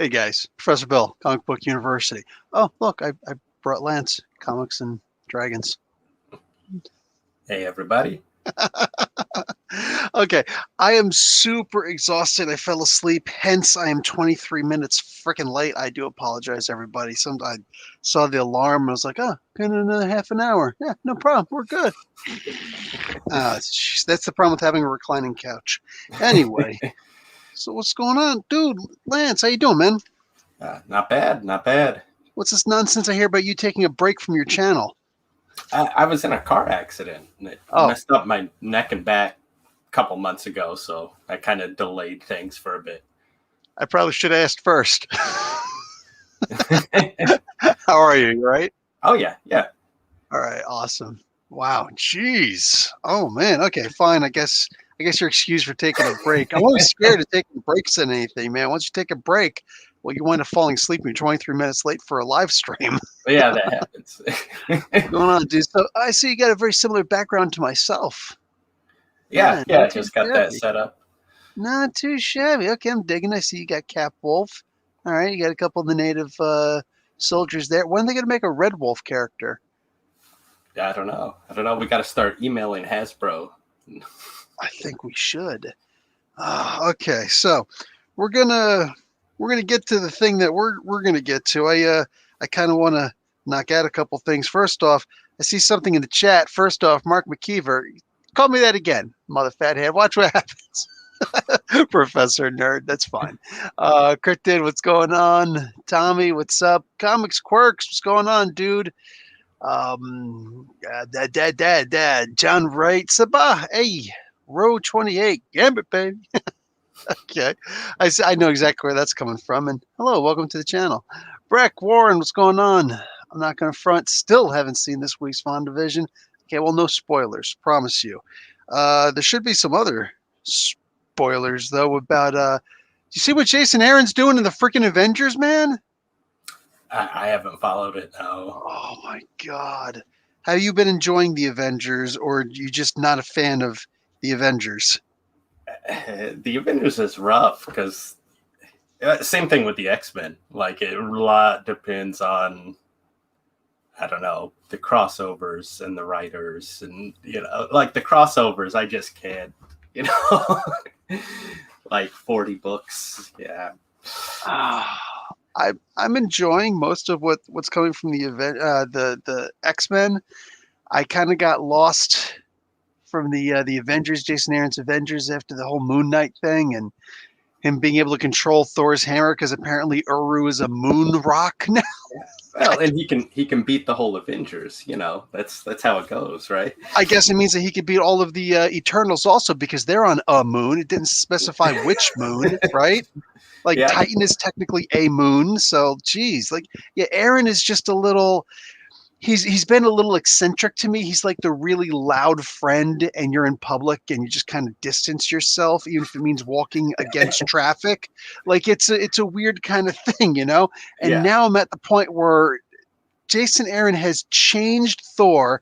Hey guys, Professor Bill, Comic Book University. Oh, look, I brought Lance, Comics and Dragons. Hey, everybody. Okay, I am super exhausted. I fell asleep, hence I am 23 minutes freaking late. I do apologize, everybody. I saw the alarm and I was like, oh, in another half an hour. Yeah, no problem. We're good. That's the problem with having a reclining couch. Anyway, so what's going on? Dude, Lance, how you doing, man? Not bad, not bad. What's this nonsense I hear about you taking a break from your channel? I was in a car accident and it messed up my neck and back a couple months ago, so I kind of delayed things for a bit. I probably should have asked first. How are you? You right? Oh, yeah. All right, awesome. Wow, jeez. Oh man. Okay, fine. I guess you're excused for taking a break. I'm always scared of taking breaks in anything, man. Once you take a break, well, you wind up falling asleep. You're 23 minutes late for a live stream. Yeah, that happens. What's going on, dude? So I see you got a very similar background to myself. Yeah, I just got that set up. Not too shabby. Okay, I'm digging. I see you got Cap Wolf. All right, you got a couple of the native soldiers there. When are they going to make a Red Wolf character? I don't know. We got to start emailing Hasbro. I think we should. Okay, so we're gonna get to the thing that we're gonna get to. I kind of want to knock out a couple things. First off, I see something in the chat. First off, Mark McKeever, call me that again, mother fathead. Watch what happens. Professor Nerd, that's fine. Cryptid, what's going on? Tommy, what's up? Comics Quirks, what's going on, dude? Dad, John Wright, Sabah, hey, row 28, Gambit, baby. Okay, I know exactly where that's coming from. And hello, welcome to the channel. Breck Warren, what's going on? I'm not going to front. Still haven't seen this week's WandaVision. Okay, well, no spoilers, promise you. There should be some other spoilers though about. Do you see what Jason Aaron's doing in the freaking Avengers, man? I haven't followed it, no. Oh my God. Have you been enjoying the Avengers, or are you just not a fan of the Avengers? The Avengers is rough because same thing with the X-Men. Like, a lot depends on, I don't know, the crossovers and the writers, and like the crossovers, I just can't, like 40 books. Yeah. I'm enjoying most of what's coming from the event, the X-Men. I kind of got lost from the Avengers, Jason Aaron's Avengers, after the whole Moon Knight thing and him being able to control Thor's hammer, because apparently Uru is a moon rock now. Well, and he can beat the whole Avengers. That's how it goes, right? I guess it means that he could beat all of the Eternals also, because they're on a moon. It didn't specify which moon, right? Like, yeah. Titan is technically a moon, so geez, like, yeah, Aaron is just a little. He's been a little eccentric to me. He's like the really loud friend, and you're in public and you just kind of distance yourself, even if it means walking against traffic. Like, it's a weird kind of thing, And yeah. Now I'm at the point where Jason Aaron has changed Thor.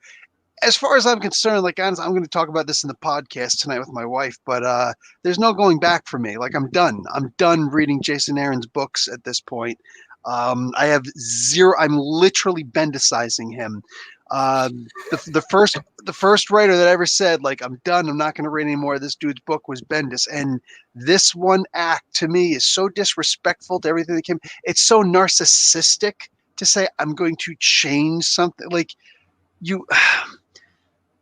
As far as I'm concerned, like, honestly, I'm going to talk about this in the podcast tonight with my wife, but there's no going back for me. Like, I'm done. I'm done reading Jason Aaron's books at this point. I have zero. I'm literally Bendicizing him. The first writer that ever said, like, I'm done, I'm not going to read anymore of this dude's book, was Bendis. And this one act to me is so disrespectful to everything that came. It's so narcissistic to say, I'm going to change something. Like, you.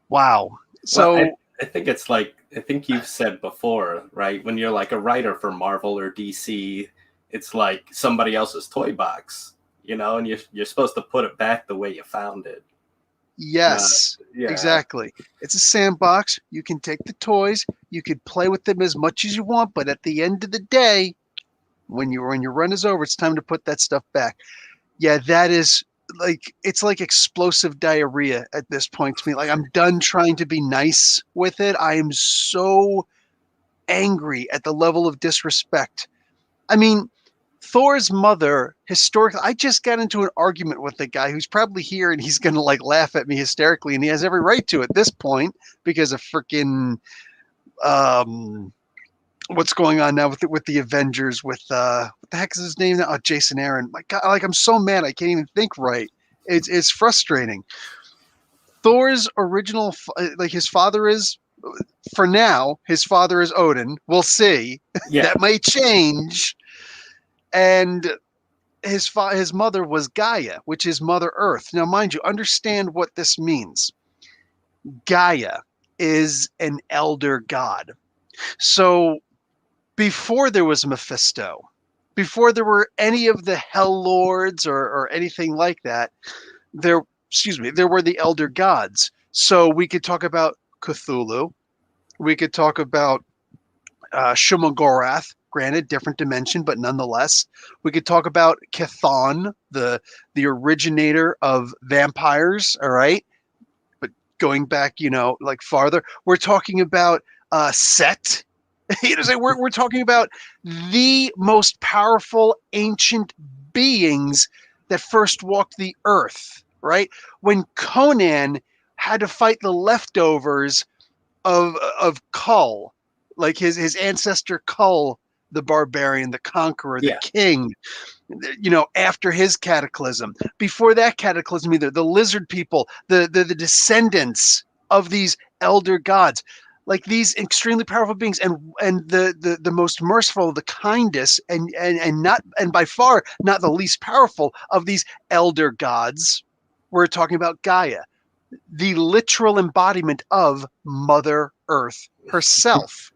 Wow. So well, I think it's like, I think you've said before, right? When you're like a writer for Marvel or DC, it's like somebody else's toy box, and you're supposed to put it back the way you found it. Yes, yeah. Exactly. It's a sandbox. You can take the toys, you could play with them as much as you want, but at the end of the day, when your run is over, it's time to put that stuff back. Yeah, that is like, it's like explosive diarrhea at this point to me. Like, I'm done trying to be nice with it. I am so angry at the level of disrespect. I mean, Thor's mother, historically, I just got into an argument with the guy who's probably here, and he's going to like laugh at me hysterically, and he has every right to at this point, because of freaking what's going on now with the Avengers with what the heck is his name now? Oh, Jason Aaron. My God, like I'm so mad I can't even think right. It's frustrating. Thor's original, like his father is, for now, his father is Odin. We'll see. Yeah. That may change. And his mother was Gaia, which is Mother Earth. Now, mind you, understand what this means. Gaia is an elder god. So before there was Mephisto, before there were any of the Hell Lords or anything like that, there were the elder gods. So we could talk about Cthulhu. We could talk about Shumagorath, granted different dimension, but nonetheless. We could talk about Chthon, the originator of vampires. All right, but going back, like farther, we're talking about Set. We're talking about the most powerful ancient beings that first walked the earth. Right when Conan had to fight the leftovers of Kull, like his ancestor Kull, the barbarian, the conqueror, the king, after his cataclysm. Before that cataclysm, either the lizard people, the descendants of these elder gods, like these extremely powerful beings, and the most merciful, the kindest, and by far not the least powerful of these elder gods. We're talking about Gaia, the literal embodiment of Mother Earth herself.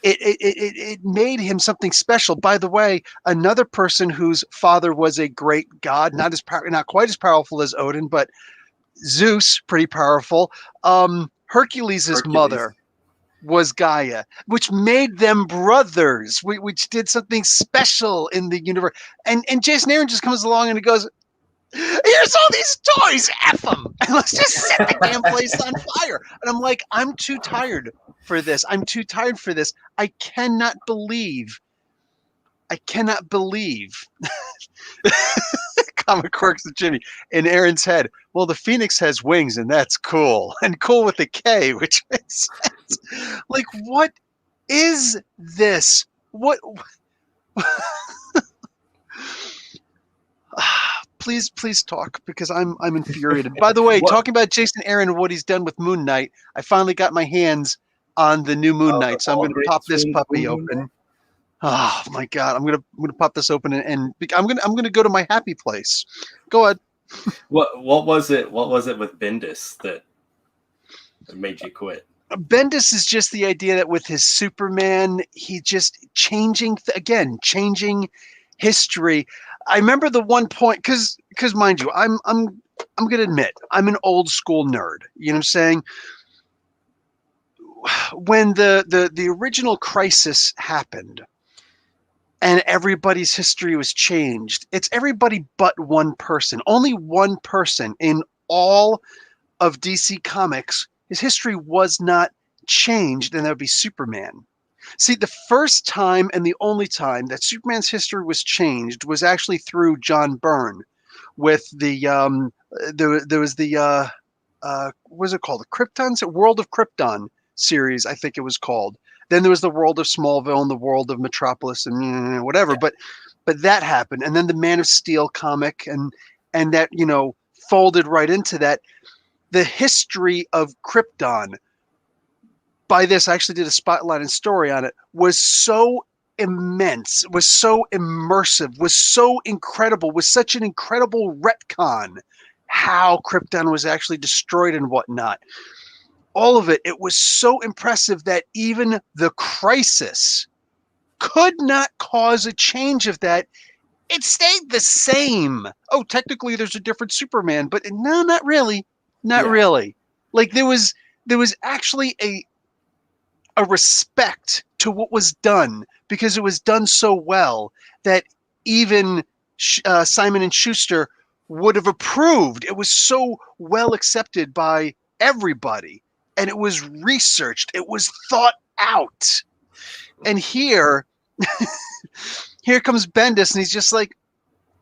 It made him something special. By the way, another person whose father was a great god, not quite as powerful as Odin, but Zeus, pretty powerful. Hercules' mother was Gaia, which made them brothers, which did something special in the universe. And Jason Aaron just comes along and he goes, here's all these toys, F them, and let's just set the damn place on fire. And I'm like, I'm too tired for this. I cannot believe Comic Quirks of Jimmy in Aaron's head. Well, the Phoenix has wings, and that's cool. And cool with a K, which makes sense. Like, what is this? What? Please talk, because I'm infuriated. By the way, talking about Jason Aaron and what he's done with Moon Knight, I finally got my hands on the new Moon Knight, so I'm going to pop this puppy open. Oh my God, I'm gonna pop this open and I'm gonna go to my happy place. Go ahead. What was it? What was it with Bendis that made you quit? Bendis is just the idea that with his Superman, he just changing history. I remember the one point, because mind you, I'm gonna admit I'm an old school nerd. You know what I'm saying? When the original Crisis happened and everybody's history was changed, it's everybody but one person. Only one person in all of DC Comics, his history was not changed, and that would be Superman. See, the first time and the only time that Superman's history was changed was actually through John Byrne with the there was the what was it called? The Krypton's World of Krypton series, I think it was called. Then there was the World of Smallville and the World of Metropolis and whatever. But that happened, and then the Man of Steel comic, and that folded right into that. The history of Krypton, by this, I actually did a spotlight and story on it, was so immense, was so immersive, was so incredible, was such an incredible retcon how Krypton was actually destroyed and whatnot. All of it, it was so impressive that even the Crisis could not cause a change of that. It stayed the same. Oh, technically there's a different Superman, but no, not really. Not really. Like there was actually a respect to what was done, because it was done so well that even Simon and Schuster would have approved. It was so well accepted by everybody, and it was researched. It was thought out. And here comes Bendis, and he's just like,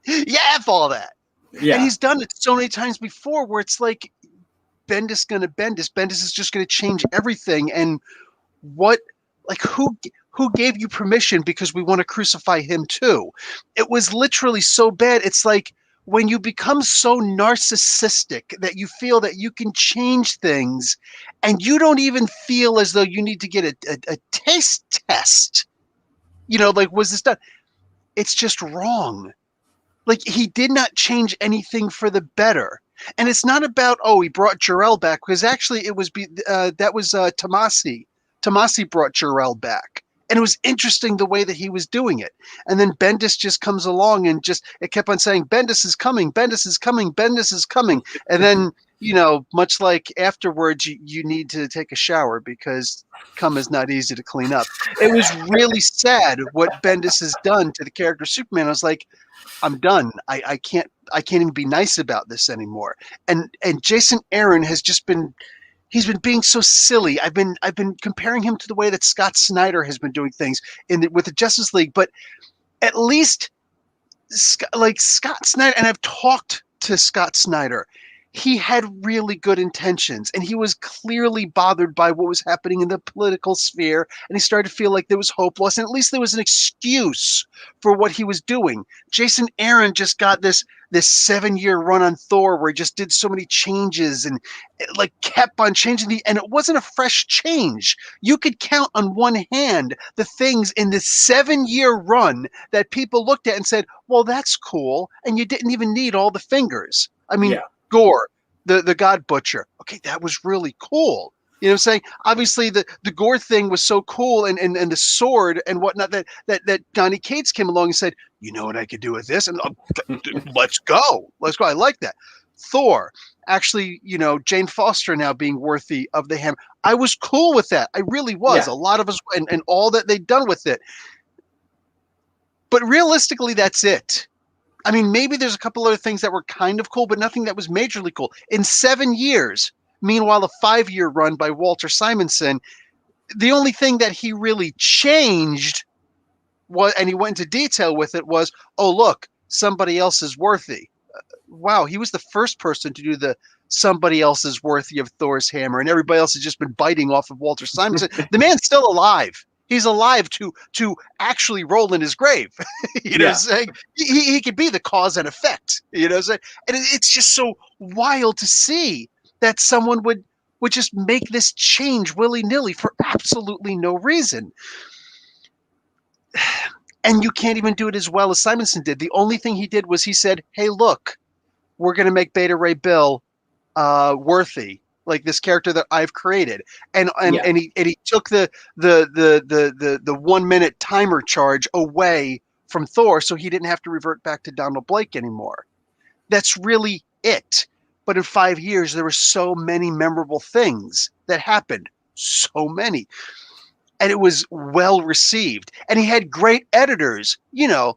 yeah, F all that. Yeah. And he's done it so many times before where it's like, Bendis is just going to change everything. And what like who gave you permission because we want to crucify him too? It was literally so bad. It's like when you become so narcissistic that you feel that you can change things and you don't even feel as though you need to get a taste test. Like, was this done? It's just wrong. Like, he did not change anything for the better. And it's not about, oh, he brought Jor-El back, because actually it was Tomasi. Tomasi brought Jor-El back. And it was interesting the way that he was doing it. And then Bendis just comes along and it kept on saying, Bendis is coming, Bendis is coming, Bendis is coming. And then, much like afterwards, you need to take a shower because cum is not easy to clean up. It was really sad what Bendis has done to the character Superman. I was like, I'm done. I can't even be nice about this anymore. And Jason Aaron has just been, he's been being so silly. I've been comparing him to the way that Scott Snyder has been doing things with the Justice League, but at least Scott Snyder, and I've talked to Scott Snyder, he had really good intentions, and he was clearly bothered by what was happening in the political sphere, and he started to feel like there was hope lost, and at least there was an excuse for what he was doing. Jason Aaron just got this 7-year run on Thor where he just did so many changes and kept on changing and it wasn't a fresh change. You could count on one hand the things in this 7-year run that people looked at and said, well, that's cool, and you didn't even need all the fingers. I mean, Gore, the God Butcher. Okay, that was really cool. You know what I'm saying? Obviously, the Gore thing was so cool, and the sword and whatnot that Donny Cates came along and said, you know what I could do with this? And let's go. I like that. Thor, actually, Jane Foster now being worthy of the hammer. I was cool with that. I really was. Yeah. A lot of us, and all that they'd done with it. But realistically, that's it. I mean, maybe there's a couple other things that were kind of cool, but nothing that was majorly cool. In 7 years, meanwhile, a 5-year run by Walter Simonson, the only thing that he really changed and he went into detail with it was, oh, look, somebody else is worthy. Wow, he was the first person to do the somebody else is worthy of Thor's hammer, and everybody else has just been biting off of Walter Simonson. The man's still alive. He's alive to actually roll in his grave. You know what I'm saying? He could be the cause and effect. You know what I'm saying? And it's just so wild to see that someone would just make this change willy-nilly for absolutely no reason. And you can't even do it as well as Simonson did. The only thing he did was he said, hey, look, we're going to make Beta Ray Bill worthy, like this character that I've created, and he took the 1 minute timer charge away from Thor, so he didn't have to revert back to Donald Blake anymore. That's really it. But in 5 years, there were so many memorable things that happened, so many, and it was well received. And he had great editors,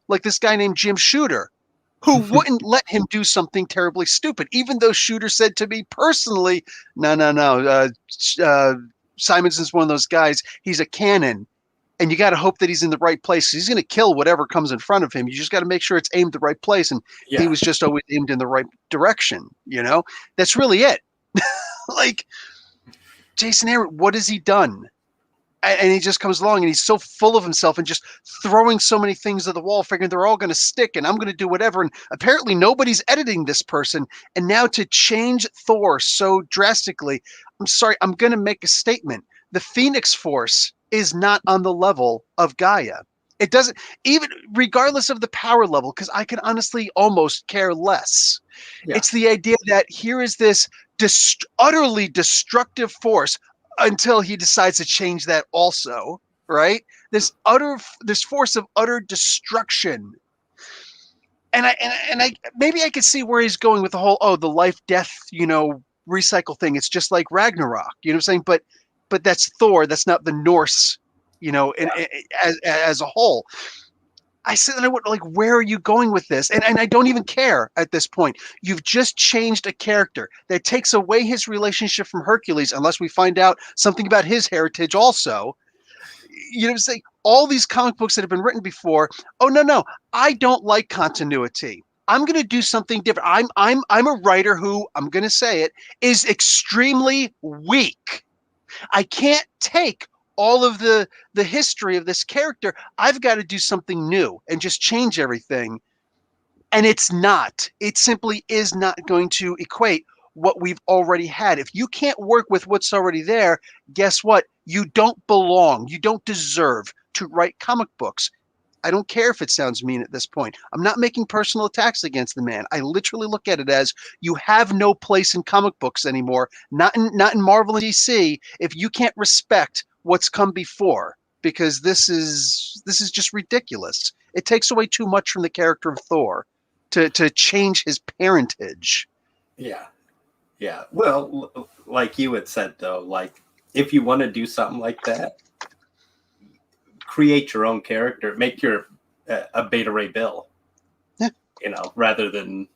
like this guy named Jim Shooter, who wouldn't let him do something terribly stupid, even though Shooter said to me personally, no, Simonson's one of those guys, he's a cannon, and you got to hope that he's in the right place. He's going to kill whatever comes in front of him. You just got to make sure it's aimed the right place, and he was just always aimed in the right direction, That's really it. Like, Jason Aaron, what has he done? And he just comes along and he's so full of himself and just throwing so many things at the wall, figuring they're all going to stick and I'm going to do whatever. And apparently nobody's editing this person. And now to change Thor so drastically, I'm sorry, I'm going to make a statement. The Phoenix Force is not on the level of Gaia. It doesn't, even regardless of the power level, because I can honestly almost care less. Yeah. It's the idea that here is this utterly destructive force until he decides to change that also, right? This force of utter destruction. And I maybe I could see where he's going with the whole, the life, death, recycle thing. It's just like Ragnarok, you know what I'm saying? But that's Thor. That's not the Norse, as a whole. I said, and I went, like, where are you going with this? And I don't even care at this point. You've just changed a character that takes away his relationship from Hercules, unless we find out something about his heritage also. You know what I'm saying? All these comic books that have been written before. Oh, no, I don't like continuity. I'm going to do something different. I'm a writer who, I'm going to say it, is extremely weak. I can't take all of the history of this character. I've got to do something new and just change everything. And it's not. It simply is not going to equate what we've already had. If you can't work with what's already there, guess what? You don't belong. You don't deserve to write comic books. I don't care if it sounds mean at this point. I'm not making personal attacks against the man. I literally look at it as you have no place in comic books anymore, not in Marvel and DC, if you can't respect what's come before, because this is just ridiculous. It takes away too much from the character of Thor to change his parentage. Yeah. Yeah. Well, like you had said though, like if you want to do something like that, create your own character, make your a Beta Ray Bill, rather than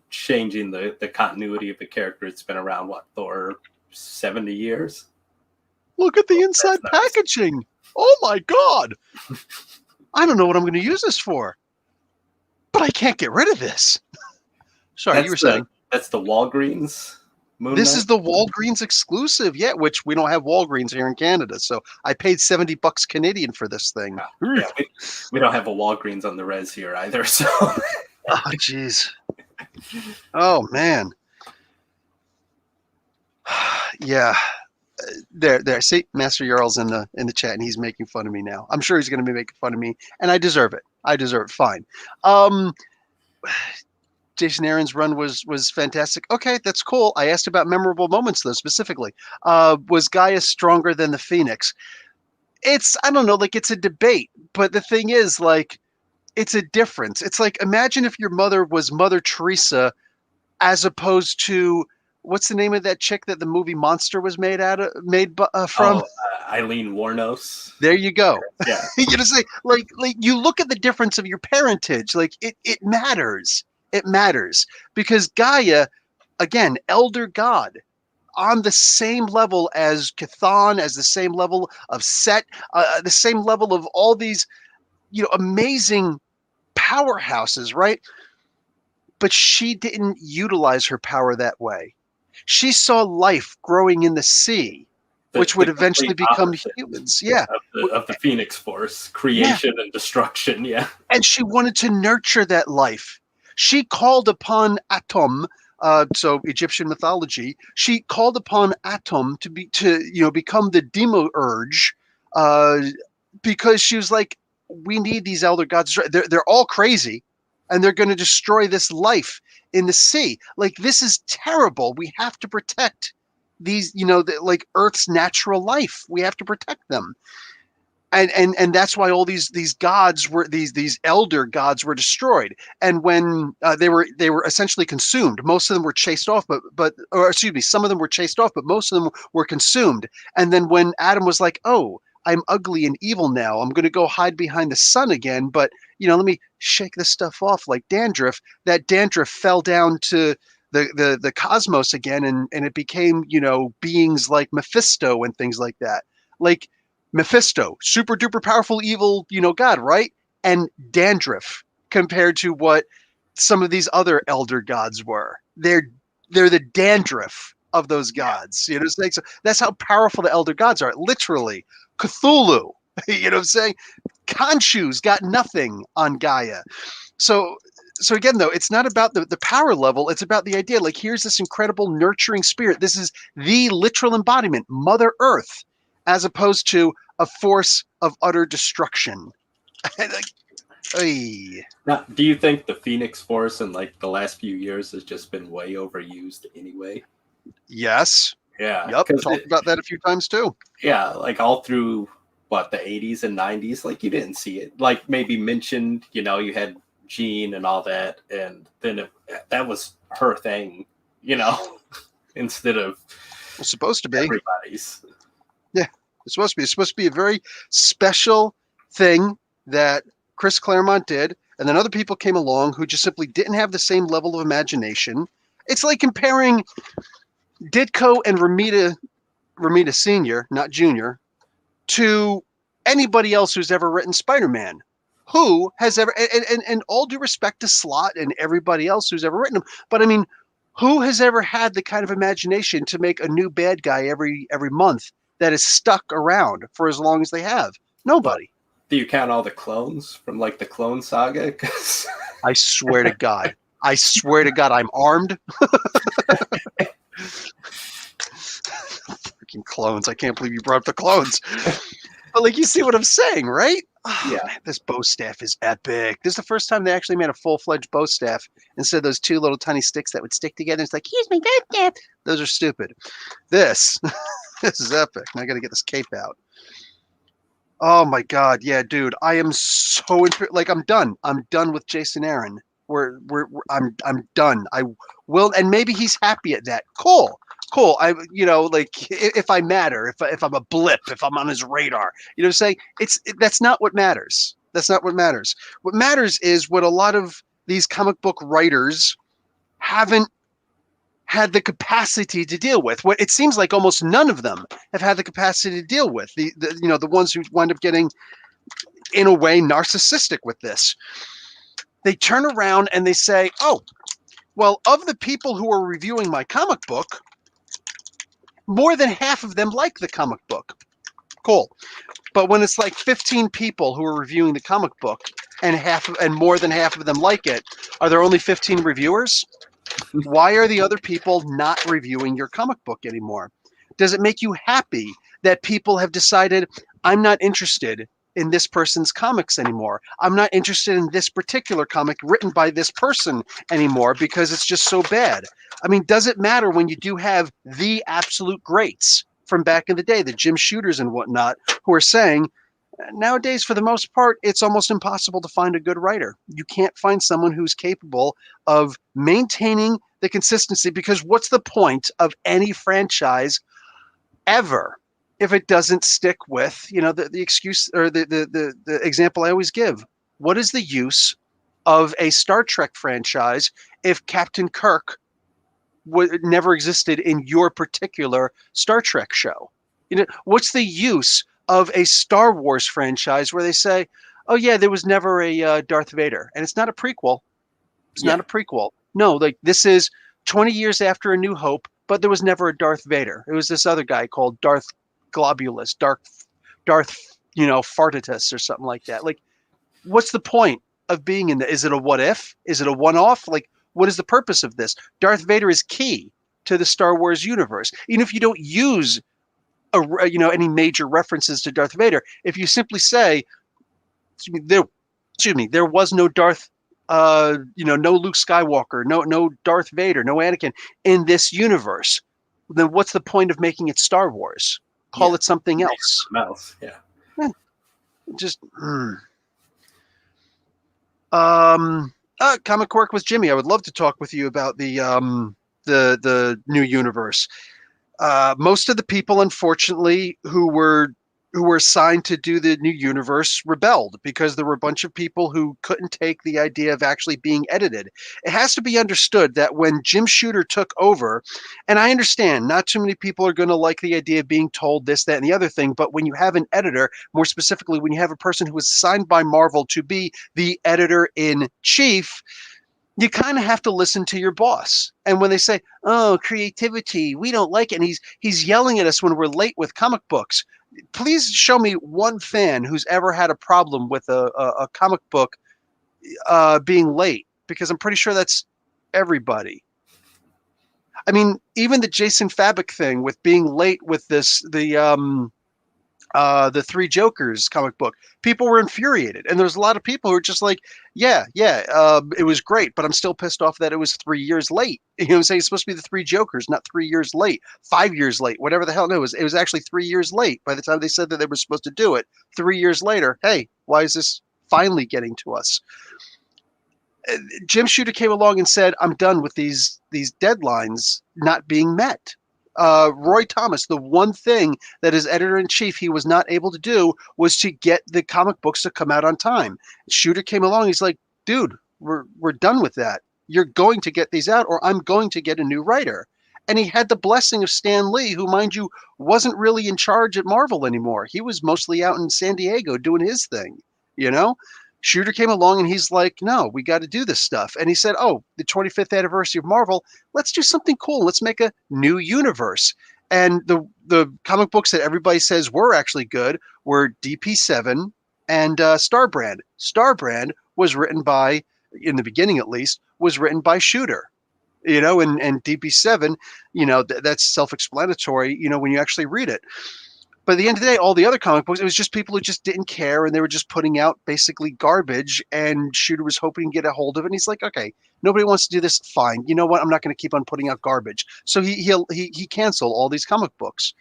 changing the continuity of a character that's been around, what, Thor, 70 years? Look at the inside packaging. Oh my God. I don't know what I'm going to use this for, but I can't get rid of this. Sorry, you were saying. That's the Walgreens Moon This Knight? is the Walgreens exclusive, which we don't have Walgreens here in Canada. So I paid $70 Canadian for this thing. Yeah, we don't have a Walgreens on the res here either. So, oh jeez, oh man, yeah. There. See, Master Jarl's in the chat, and he's making fun of me now. I'm sure he's going to be making fun of me, and I deserve it. Fine. Jason Aaron's run was fantastic. Okay, that's cool. I asked about memorable moments though, specifically. Was Gaia stronger than the Phoenix? I don't know, like it's a debate, but the thing is, like, it's a difference. It's like, imagine if your mother was Mother Teresa, as opposed to, what's the name of that chick that the movie Monster was made from? Eileen Wuornos. There you go. Yeah. You know, say like you look at the difference of your parentage. Like it matters. It matters because Gaia, again, elder god, on the same level as Chthon, as the same level of Set, the same level of all these, amazing powerhouses, right? But she didn't utilize her power that way. She saw life growing in the sea, which would eventually become humans. Yeah. Of the Phoenix Force, creation and destruction. Yeah. And she wanted to nurture that life. She called upon Atum, so Egyptian mythology. She called upon Atum to become the Demiurge, because she was like, we need these elder gods. They're all crazy, and they're going to destroy this life in the sea. Like, this is terrible. We have to protect these, like Earth's natural life. We have to protect them. And that's why all these gods were these elder gods were destroyed. And when they were essentially consumed, most of them were chased off, some of them were chased off, but most of them were consumed. And then when Adam was like, "Oh, I'm ugly and evil now. I'm going to go hide behind the sun again, but let me shake this stuff off like dandruff." That dandruff fell down to the cosmos again, and it became, beings like Mephisto and things like that. Like Mephisto, super duper powerful evil, god, right? And dandruff compared to what some of these other elder gods were. They're the dandruff of those gods. So that's how powerful the elder gods are. Literally, Cthulhu. You know what I'm saying? Khonshu's got nothing on Gaia. So again, though, it's not about the power level. It's about the idea. Like, here's this incredible nurturing spirit. This is the literal embodiment, Mother Earth, as opposed to a force of utter destruction. Now, do you think the Phoenix Force in like the last few years has just been way overused anyway? Yes. Yeah. Yep. Talked about that a few times too. Yeah, like all through the 80s and 90s, like you didn't see it. Like maybe mentioned, you had Jean and all that, and then that was her thing, instead of it's supposed to be everybody's. Yeah, it's supposed to be a very special thing that Chris Claremont did, and then other people came along who just simply didn't have the same level of imagination. It's like comparing Ditko and Romita Sr., not Jr., to anybody else who's ever written Spider-Man. Who has ever, and all due respect to Slott and everybody else who's ever written them, but I mean, who has ever had the kind of imagination to make a new bad guy every month that has stuck around for as long as they have? Nobody. Do you count all the clones from like the Clone Saga? I swear to God. I swear to God, I'm armed. Freaking clones. I can't believe you brought up the clones. But like, you see what I'm saying, right? Oh, Yeah. man, this bow staff is epic. This is the first time they actually made a full-fledged bow staff instead of those two little tiny sticks that would stick together. It's like, here's my bow staff. Those are stupid. This is epic. Now I got to get this cape out. Oh my God, yeah, dude. I am so like, I'm done. I'm done with Jason Aaron. I'm done. I will, and maybe he's happy at that. Cool. I, like, if I matter, if I'm a blip, if I'm on his radar, you know what I'm saying? That's not what matters. That's not what matters. What matters is what a lot of these comic book writers haven't had the capacity to deal with. What it seems like almost none of them have had the capacity to deal with. The ones who wind up getting, in a way, narcissistic with this. They turn around and they say, oh, well, of the people who are reviewing my comic book, more than half of them like the comic book. Cool. But when it's like 15 people who are reviewing the comic book and more than half of them like it, are there only 15 reviewers? Why are the other people not reviewing your comic book anymore? Does it make you happy that people have decided, I'm not interested in this person's comics anymore? I'm not interested in this particular comic written by this person anymore because it's just so bad. I mean, does it matter when you do have the absolute greats from back in the day, the Jim Shooters and whatnot, who are saying, nowadays, for the most part, it's almost impossible to find a good writer. You can't find someone who's capable of maintaining the consistency, because what's the point of any franchise ever if it doesn't stick with, the excuse, or the example I always give? What is the use of a Star Trek franchise if Captain Kirk never existed in your particular Star Trek show? What's the use of a Star Wars franchise where they say, oh yeah, there was never a Darth Vader, and it's not a prequel. It's not a prequel. No, like, this is 20 years after A New Hope, but there was never a Darth Vader. It was this other guy called Darth Globulus, Darth, Fartitus or something like that. Like, what's the point of being in the? Is it a what if? Is it a one-off? Like, what is the purpose of this? Darth Vader is key to the Star Wars universe. Even if you don't use any major references to Darth Vader, if you simply say, there was no Darth, no Luke Skywalker, no Darth Vader, no Anakin in this universe, then what's the point of making it Star Wars? Call it something else. Just Comic Work with Jimmy. I would love to talk with you about the new universe. Most of the people, unfortunately, who were assigned to do the new universe rebelled because there were a bunch of people who couldn't take the idea of actually being edited. It has to be understood that when Jim Shooter took over, and I understand not too many people are going to like the idea of being told this, that, and the other thing, but when you have an editor, more specifically, when you have a person who was assigned by Marvel to be the editor-in-chief, you kind of have to listen to your boss. And when they say, oh, creativity, we don't like it, and he's yelling at us when we're late with comic books, please show me one fan who's ever had a problem with a comic book being late, because I'm pretty sure that's everybody. I mean, even the Jason Fabok thing with being late with the Three Jokers comic book, people were infuriated, and there's a lot of people who are just like, it was great, but I'm still pissed off that it was 3 years late. You know what I'm saying? It's supposed to be the Three Jokers, not 3 years late, 5 years late, whatever the hell. No, it was actually 3 years late by the time they said that they were supposed to do it. 3 years later, hey, why is this finally getting to us? Jim Shooter came along and said, I'm done with these deadlines not being met. Roy Thomas, the one thing that as editor-in-chief he was not able to do was to get the comic books to come out on time. Shooter came along, he's like, dude, we're done with that. You're going to get these out, or I'm going to get a new writer. And he had the blessing of Stan Lee, who, mind you, wasn't really in charge at Marvel anymore. He was mostly out in San Diego doing his thing, Shooter came along and he's like, no, we got to do this stuff. And he said, oh, the 25th anniversary of Marvel, let's do something cool. Let's make a new universe. And the comic books that everybody says were actually good were DP7 and Starbrand. Starbrand was written by, in the beginning at least, was written by Shooter. And DP7, that's self-explanatory, when you actually read it. But at the end of the day, all the other comic books, it was just people who just didn't care, and they were just putting out basically garbage, and Shooter was hoping to get a hold of it. And he's like, okay, nobody wants to do this. Fine. You know what? I'm not going to keep on putting out garbage. So he canceled all these comic books.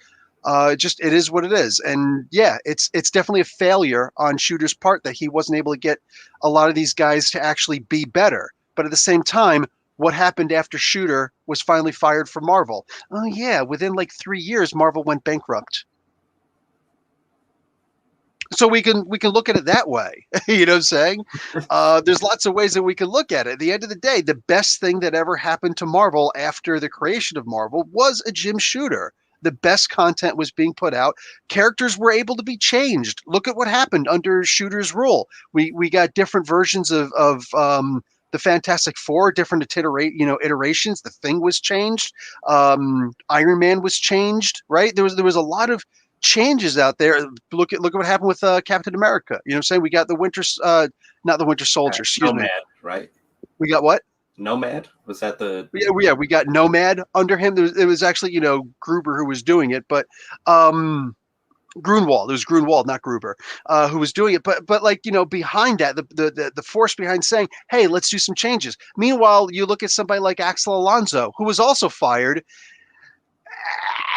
It is what it is. And yeah, it's definitely a failure on Shooter's part that he wasn't able to get a lot of these guys to actually be better. But at the same time, what happened after Shooter was finally fired from Marvel? Oh yeah, within like 3 years, Marvel went bankrupt. So we can look at it that way. You know what I'm saying? There's lots of ways that we can look at it. At the end of the day, the best thing that ever happened to Marvel after the creation of Marvel was a Jim Shooter. The best content was being put out. Characters were able to be changed. Look at what happened under Shooter's rule. We got different versions of the Fantastic Four, different iterations. The Thing was changed. Iron Man was changed. Right? There was a lot of changes out there. Look at what happened with Captain America. You know what I'm saying? We got the not the Winter Soldier, excuse me. Nomad, right? We got what? Nomad? Was that the... Yeah, we got Nomad under him. It was actually, Gruber who was doing it, but Grunwald. It was Grunwald, not Gruber, who was doing it. But like, behind that, the force behind saying, hey, let's do some changes. Meanwhile, you look at somebody like Axel Alonso, who was also fired.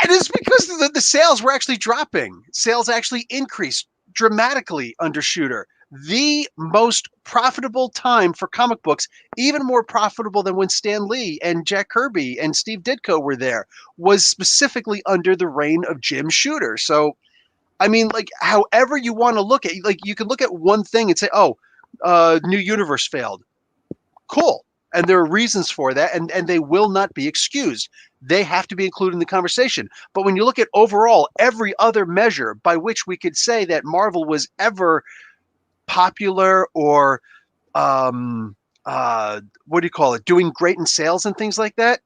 And it's because the sales were actually dropping. Sales actually increased dramatically under Shooter. The most profitable time for comic books, even more profitable than when Stan Lee and Jack Kirby and Steve Ditko were there, was specifically under the reign of Jim Shooter. So, I mean, like, however you want to look at it, like, you can look at one thing and say, oh, New Universe failed. Cool. And there are reasons for that, and they will not be excused. They have to be included in the conversation. But when you look at overall every other measure by which we could say that Marvel was ever popular or doing great in sales and things like that,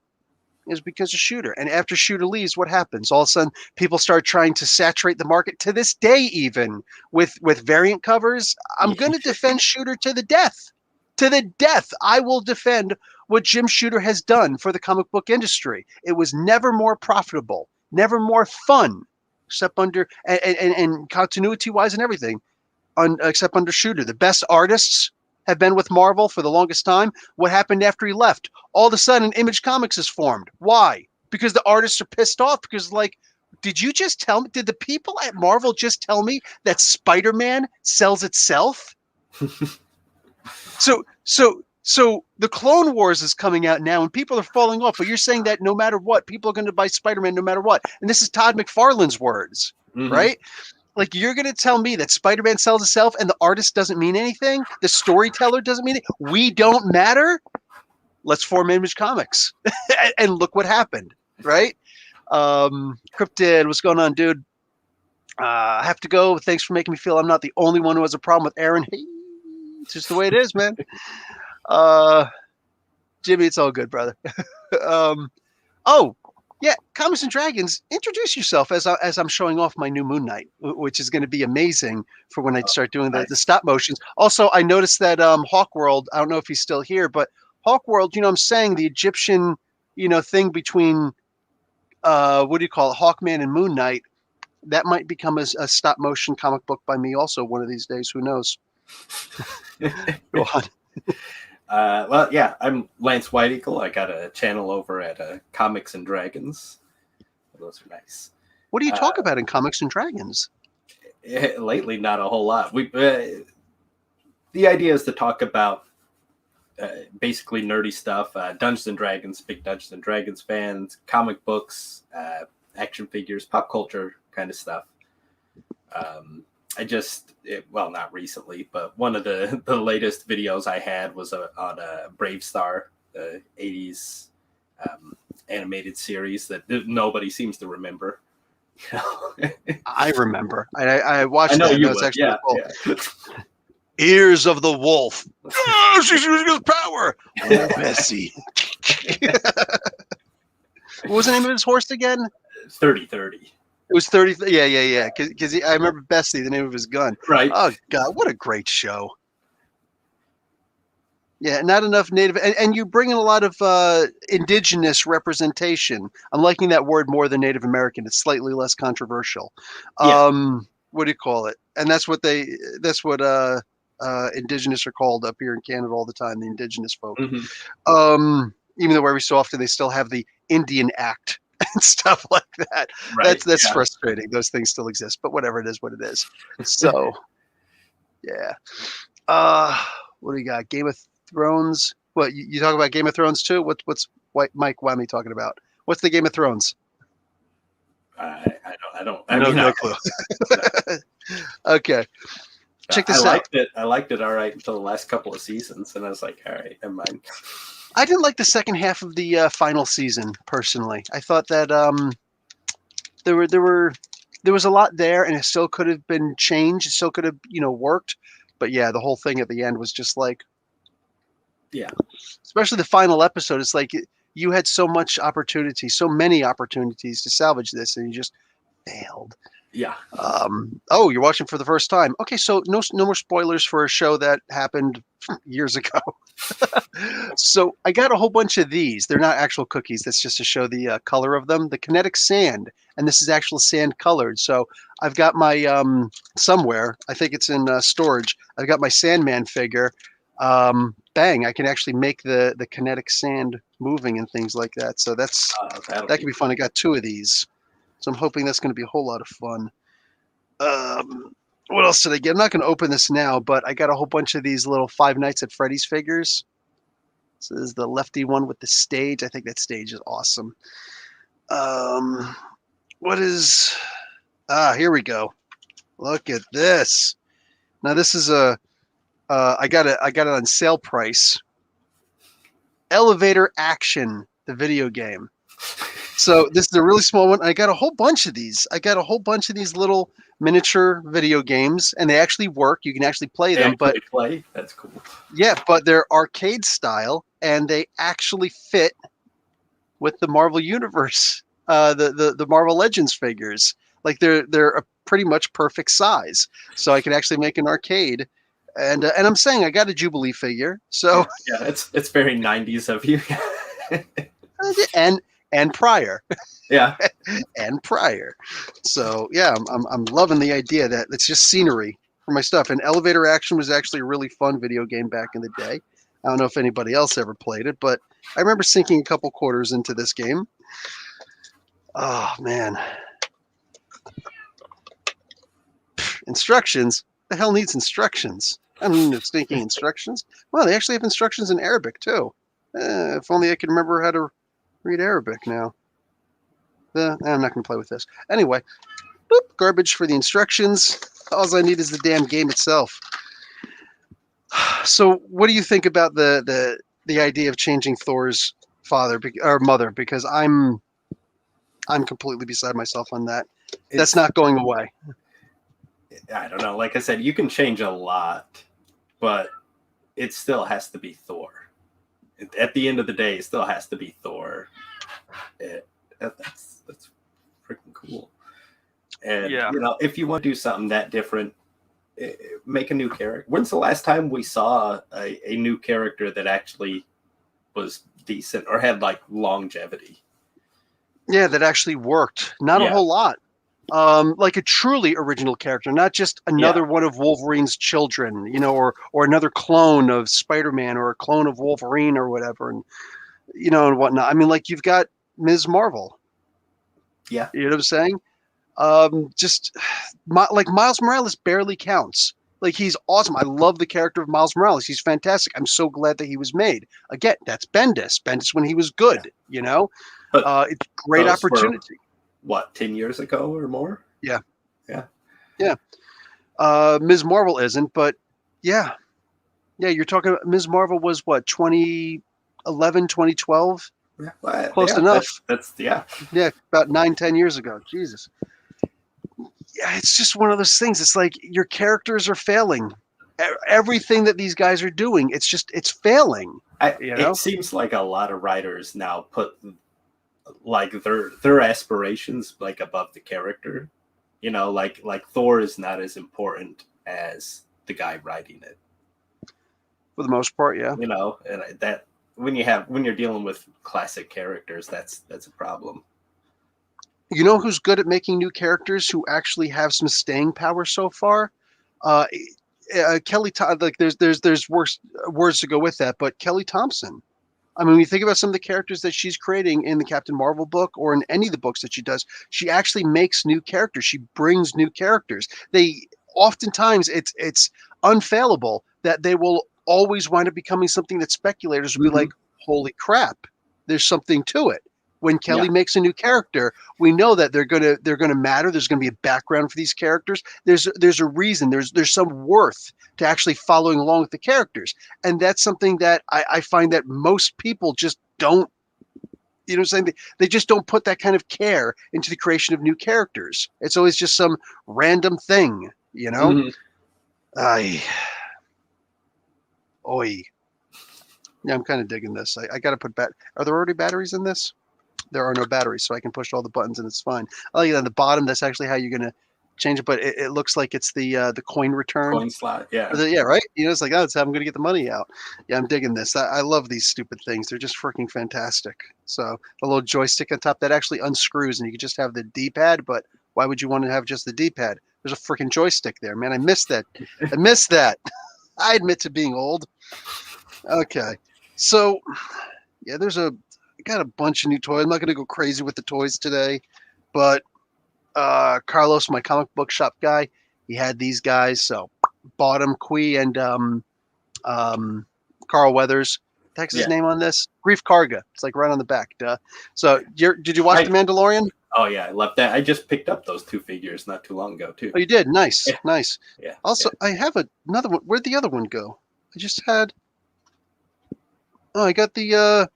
is because of Shooter. And after Shooter leaves, what happens? All of a sudden, people start trying to saturate the market to this day, even with variant covers. I'm going to defend Shooter to the death. To the death, I will defend what Jim Shooter has done for the comic book industry. It was never more profitable, never more fun, except under and continuity-wise and everything, except under Shooter. The best artists have been with Marvel for the longest time. What happened after he left? All of a sudden, Image Comics is formed. Why? Because the artists are pissed off. Because, like, did you just tell me? Did the people at Marvel just tell me that Spider-Man sells itself? So the Clone Wars is coming out now, and people are falling off. But you're saying that no matter what, people are going to buy Spider-Man no matter what. And this is Todd McFarlane's words, right? Like, you're going to tell me that Spider-Man sells itself and the artist doesn't mean anything? The storyteller doesn't mean it? We don't matter? Let's form Image Comics. And look what happened, right? Cryptid, what's going on, dude? I have to go. Thanks for making me feel I'm not the only one who has a problem with Aaron. Hey, it's just the way it is, man. Jimmy, it's all good, brother. Oh, yeah, Comics and Dragons, introduce yourself as I'm showing off my new Moon Knight, which is going to be amazing for when I start doing the stop motions. Also, I noticed that Hawkworld, I don't know if he's still here, but Hawkworld, I'm saying the Egyptian, thing between, what do you call it, Hawkman and Moon Knight, that might become a stop motion comic book by me also one of these days. Who knows? Go on. Well, yeah, I'm Lance White Eagle. I got a channel over at Comics and Dragons. Those are nice. What do you talk about in Comics and Dragons? Lately, not a whole lot. The idea is to talk about basically nerdy stuff, Dungeons and Dragons, big Dungeons and Dragons fans, comic books, action figures, pop culture kind of stuff. Not recently, but one of the latest videos I had was on Brave Star, the 80s animated series that nobody seems to remember. I remember. I watched I know that. You That's would. actually cool. Yeah. Ears of the Wolf. Oh, she's using his power. Oh, Bessie. What was the name of his horse again? 30-30. It was 30. Yeah. Because I remember Bessie, the name of his gun. Right. Oh God, what a great show! Yeah, not enough native, and you bring in a lot of indigenous representation. I'm liking that word more than Native American. It's slightly less controversial. Yeah. What do you call it? And that's what indigenous are called up here in Canada all the time. The indigenous folk. Even though every so often they still have the Indian Act and stuff like that. Right. That's frustrating. Those things still exist, but whatever it is, what it is. So, yeah. What do you got? Game of Thrones. What you talk about Game of Thrones too? What's Mike Whammy talking about? What's the Game of Thrones? I don't. No clue. Okay. Check this out. I liked it all right until the last couple of seasons, and I was like, all right, never mind. I didn't like the second half of the final season personally. I thought that there was a lot there, and it still could have been changed. It still could have worked, but yeah, the whole thing at the end was just like, yeah. Especially the final episode. It's like you had so many opportunities to salvage this, and you just failed. Yeah. Oh, you're watching for the first time. Okay, so no more spoilers for a show that happened years ago. So I got a whole bunch of these. They're not actual cookies. That's just to show the color of them. The kinetic sand, and this is actual sand colored. So I've got my somewhere. I think it's in storage. I've got my Sandman figure. Bang! I can actually make the kinetic sand moving and things like that. So that could be fun. I got 2 of these. So I'm hoping that's going to be a whole lot of fun. What else did I get? I'm not going to open this now, but I got a whole bunch of these little Five Nights at Freddy's figures. So this is the lefty one with the stage. I think that stage is awesome. What is... here we go. Look at this. Now this is I got it on sale price. Elevator Action, the video game. So this is a really small one. I got a whole bunch of these. I got a whole bunch of these little miniature video games, and they actually work. You can actually play them. But that's cool. Yeah, but they're arcade style, and they actually fit with the Marvel Universe, the Marvel Legends figures. Like they're a pretty much perfect size. So I can actually make an arcade. And I'm saying I got a Jubilee figure. So yeah, it's very 90s of you. and prior. Yeah. And prior. So yeah, I'm loving the idea that it's just scenery for my stuff. And Elevator Action was actually a really fun video game back in the day. I don't know if anybody else ever played it, but I remember sinking a couple quarters into this game. Oh man. Instructions? The hell needs instructions? I don't know stinking instructions. Well, they actually have instructions in Arabic too. If only I could remember how to read Arabic now. I'm not going to play with this. Anyway, boop, garbage for the instructions. All I need is the damn game itself. So what do you think about the idea of changing Thor's father or mother? Because I'm completely beside myself on that. That's not going away. I don't know. Like I said, you can change a lot, but it still has to be Thor. At the end of the day, it still has to be Thor. That's freaking cool. And if you want to do something that different, make a new character. When's the last time we saw a new character that actually was decent or had like longevity? Yeah, that actually worked. Not a whole lot. Like a truly original character, not just another one of Wolverine's children, or another clone of Spider-Man or a clone of Wolverine or whatever, and and whatnot. I mean, like you've got Ms. Marvel. Yeah, you know what I'm saying? Like Miles Morales barely counts. Like he's awesome. I love the character of Miles Morales. He's fantastic. I'm so glad that he was made. Again, that's Bendis. Bendis when he was good. But it's a great opportunity. What, 10 years ago or more? Yeah. Yeah. Ms. Marvel isn't, but yeah, you're talking about Ms. Marvel was what, 2011, 2012? Yeah, well, close enough. That's about 9-10 years ago. Jesus. Yeah, it's just one of those things. It's like your characters are failing. Everything that these guys are doing, it's failing. It seems like a lot of writers now put like their aspirations like above the character. You know, like Thor is not as important as the guy writing it. For the most part, yeah. You know, and that when you're dealing with classic characters, that's a problem. You know who's good at making new characters who actually have some staying power so far? Kelly, like there's worse words to go with that, but Kelly Thompson. I mean, when you think about some of the characters that she's creating in the Captain Marvel book or in any of the books that she does, she actually makes new characters. She brings new characters. They oftentimes it's unfailable that they will always wind up becoming something that speculators will be like, holy crap, there's something to it. When Kelly makes a new character, we know that they're gonna matter. There's gonna be a background for these characters. There's a reason. There's some worth to actually following along with the characters, and that's something that I find that most people just don't. You know what I'm saying? They just don't put that kind of care into the creation of new characters. It's always just some random thing, you know? Oi. Yeah, I'm kind of digging this. I got to put Are there already batteries in this? There are no batteries, so I can push all the buttons and it's fine. I like it on the bottom. That's actually how you're going to change it, but it looks like it's the coin return. Coin slot, yeah. Yeah, right? You know, it's like, oh, it's how I'm going to get the money out. Yeah, I'm digging this. I love these stupid things. They're just freaking fantastic. So the little joystick on top, that actually unscrews and you can just have the D-pad, but why would you want to have just the D-pad? There's a freaking joystick there, man. I missed that. I missed that. I admit to being old. Okay. So, yeah, I got a bunch of new toys. I'm not going to go crazy with the toys today, but Carlos, my comic book shop guy, he had these guys, so bought them. Kui and Carl Weathers. What the heck's his name on this? Grief Karga. It's like right on the back. Duh. So, did you watch The Mandalorian? Oh yeah, I love that. I just picked up those 2 figures not too long ago too. Oh, you did? Nice, nice. Yeah. Also, I have another one. Where'd the other one go? I just had. Oh, I got the other.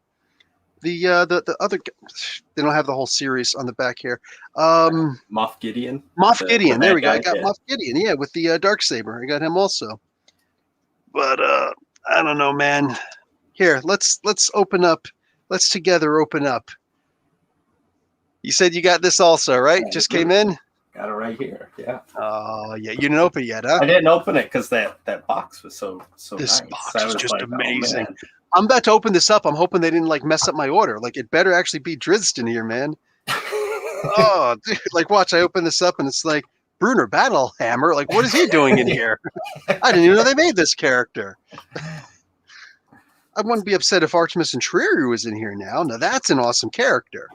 They don't have the whole series on the back here. Moff Gideon. Gideon. There we go. I got Moff Gideon. Yeah, with the Darksaber. I got him also. But I don't know, man. Here, let's open up. Let's together open up. You said you got this also, right? Just came in. Got it right here. Yeah. Oh yeah, you didn't open it yet, huh? I didn't open it because that box was so this nice. Box is just amazing. Oh, I'm about to open this up. I'm hoping they didn't like mess up my order. Like it better actually be Drizzt in here, man. Oh, dude, like watch. I open this up and it's like Bruner Battlehammer. Like what is he doing in here? I didn't even know they made this character. I wouldn't be upset if Artemis and Trieri was in here now. Now that's an awesome character.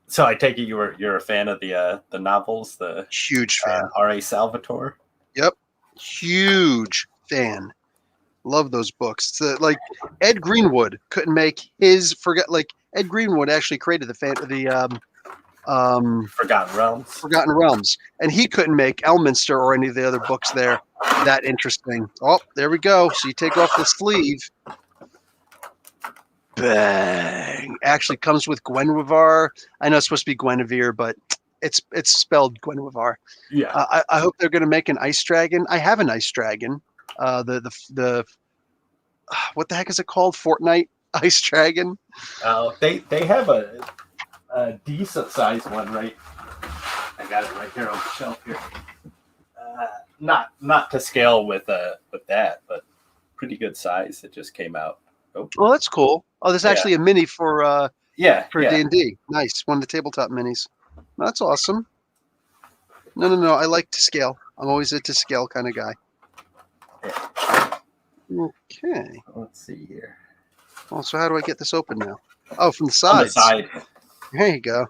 So I take it you're a fan of the novels, the huge fan. R.A. Salvatore. Yep, huge fan. Love those books. It's like Ed Greenwood couldn't make his Ed Greenwood actually created the Forgotten Realms, and he couldn't make Elminster or any of the other books there that interesting. Oh, there we go. So you take off the sleeve. Bang! Actually comes with Gwenwivar. I know it's supposed to be Guinevere, but it's spelled Gwenwivar. Yeah. I hope they're going to make an ice dragon. I have an ice dragon. The what the heck is it called? Fortnite ice dragon. They have a decent sized one, right? I got it right here on the shelf here. Not to scale with that, but pretty good size. It just came out. Oh, that's cool. Oh, there's actually a mini for D&D. Nice. One of the tabletop minis. That's awesome. No. I like to scale. I'm always a to scale kind of guy. Okay. Let's see here. Oh, so how do I get this open now? Oh, from the sides. On the side. There you go.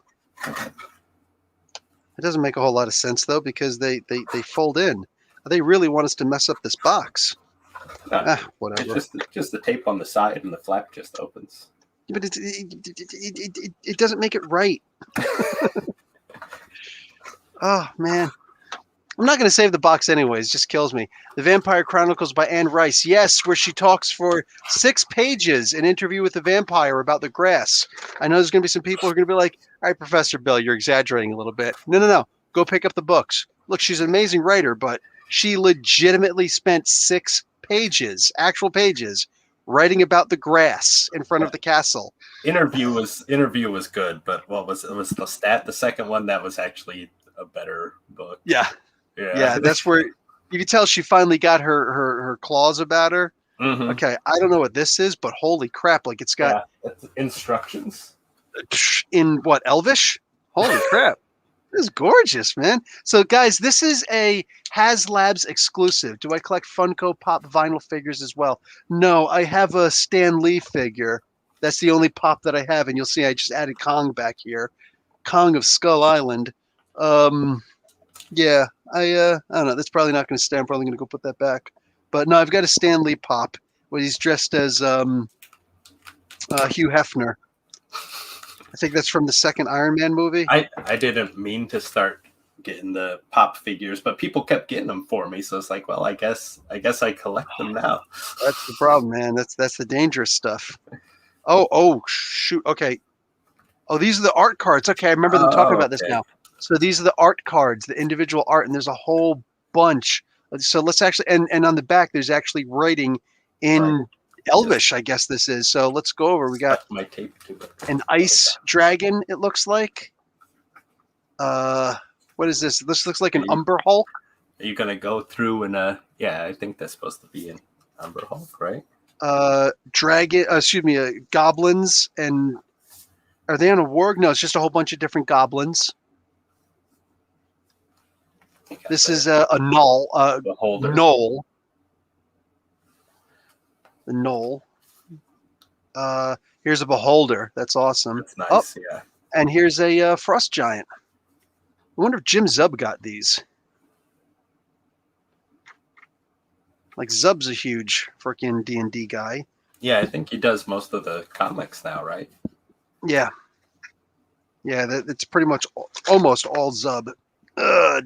It doesn't make a whole lot of sense though because they fold in. They really want us to mess up this box. Whatever. It's just the tape on the side and the flap just opens. But it doesn't make it right. Oh man, I'm not going to save the box anyways. It just kills me. The Vampire Chronicles by Anne Rice. Yes, where she talks for 6 pages an interview with the vampire about the grass. I know there's going to be some people who are going to be like, "All right, Professor Bill, you're exaggerating a little bit." No. Go pick up the books. Look, she's an amazing writer, but she legitimately spent 6 pages, actual pages, writing about the grass in front of the castle. Interview was good, but what was it? Was the second one that was actually a better book? Yeah. That's where you can tell she finally got her claws about her. Mm-hmm. Okay, I don't know what this is, but holy crap! Like it's got instructions in what, Elvish? Holy crap! This is gorgeous, man. So, guys, this is a HasLabs exclusive. Do I collect Funko Pop vinyl figures as well? No, I have a Stan Lee figure. That's the only pop that I have, and you'll see I just added Kong back here. Kong of Skull Island. Yeah, I don't know. That's probably not going to stay. I'm probably going to go put that back. But no, I've got a Stan Lee pop where he's dressed as Hugh Hefner. I think that's from the second Iron Man movie. I didn't mean to start getting the pop figures, but people kept getting them for me. So it's like, well, I guess I collect them now. That's the problem, man. That's the dangerous stuff. Oh, shoot. Okay. Oh, these are the art cards. Okay, I remember them talking about this now. So these are the art cards, the individual art, and there's a whole bunch. So let's actually, and on the back, there's actually writing in Elvish, I guess this is. So let's go over. We got my tape to it. An ice dragon, it looks like. What is this? This looks like an Umber Hulk. Are you gonna go through and I think that's supposed to be an Umber Hulk, right? Goblins, and are they on a warg? No, it's just a whole bunch of different goblins. This is a Gnoll. The holder. Gnoll. The Gnoll. Here's a Beholder. That's awesome. That's nice, yeah. And here's a Frost Giant. I wonder if Jim Zub got these. Like, Zub's a huge freaking D&D guy. Yeah, I think he does most of the comics now, right? Yeah. Yeah, it's pretty much almost all Zub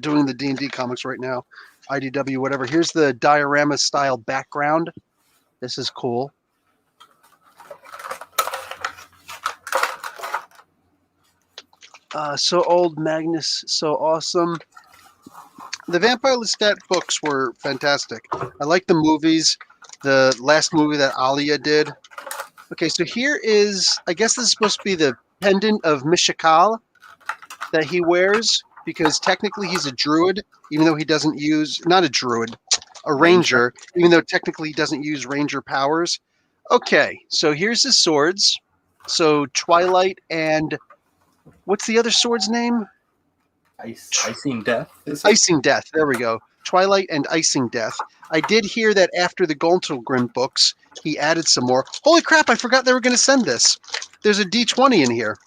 doing the D&D comics right now. IDW, whatever. Here's the diorama-style background. This is cool. So old, Magnus, so awesome. The Vampire Lestat books were fantastic. I like the movies. The last movie that Alia did. Okay, so here is, I guess this is supposed to be the pendant of Mishakal that he wears, because technically he's a druid, even though he doesn't use, not a druid, a ranger, even though technically he doesn't use ranger powers. Okay, so here's his swords. So Twilight and, what's the other sword's name? Icing Death? Is it? Icing Death, there we go. Twilight and Icing Death. I did hear that after the Goltulgrim books, he added some more. Holy crap, I forgot they were going to send this. There's a D20 in here.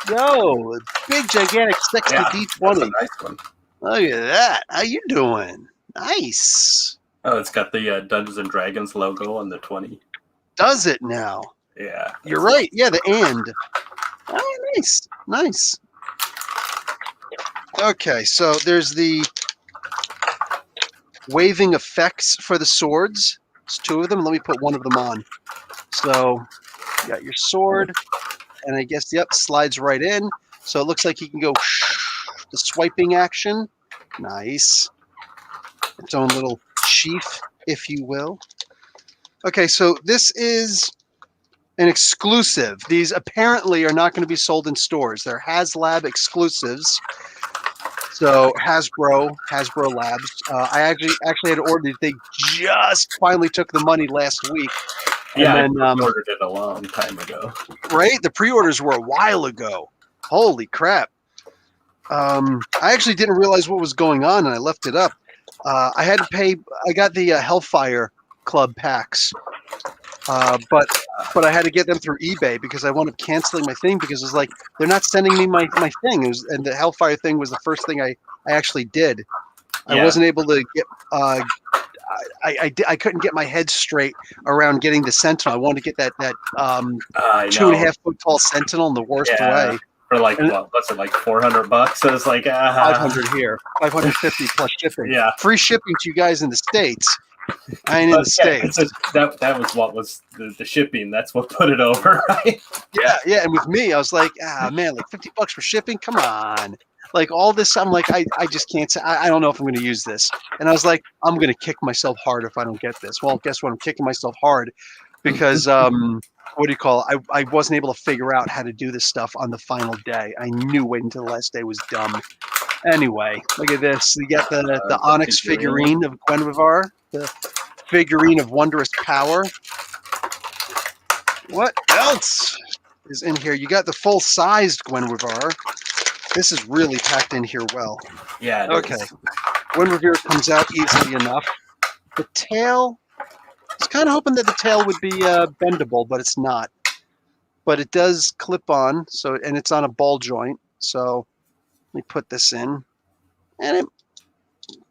Yo, big, gigantic, sexy D20. That's a nice one. Look at that. How you doing? Nice. Oh, it's got the Dungeons and Dragons logo on the 20. Does it now? Yeah. You're right. Yeah, the and. Oh, nice. Nice. Okay, so there's the waving effects for the swords. There's two of them. Let me put one of them on. So you got your sword, and I guess, yep, slides right in. So it looks like you can go the swiping action. Nice. Its own little sheath, if you will. Okay, so this is an exclusive. These apparently are not going to be sold in stores. They're HasLab exclusives. So Hasbro Labs. I actually had ordered these. They just finally took the money last week. Yeah, and then, I ordered it a long time ago. Right? The pre-orders were a while ago. Holy crap. I actually didn't realize what was going on, and I left it up. I had to pay. I got the Hellfire Club packs. But I had to get them through eBay because I wound up canceling my thing because it was like, they're not sending me my thing. And the Hellfire thing was the first thing I actually did. Yeah. I wasn't able to get, I couldn't get my head straight around getting the Sentinel. I wanted to get that 2.5 foot tall Sentinel in the worst way. For like, what's it, like $400? So it's like 500 here, 550 plus shipping. Yeah. Free shipping to you guys in the States. I ain't in the States. That was what was the shipping. That's what put it over, right? Yeah. And with me, I was like, man, like $50 for shipping? Come on. Like all this, I'm like, I just can't say, I don't know if I'm going to use this. And I was like, I'm going to kick myself hard if I don't get this. Well, guess what? I'm kicking myself hard because, what do you call it? I wasn't able to figure out how to do this stuff on the final day. I knew waiting until the last day was dumb. Anyway, look at this. You got the Onyx figurine of Gwenvivar, the figurine of Wondrous Power. What else is in here? You got the full-sized Gwenvivar. This is really packed in here well. Yeah. Okay. Gwenvivar comes out easily enough. The tail, I was kind of hoping that the tail would be bendable, but it's not. But it does clip on, and it's on a ball joint. So let me put this in, and it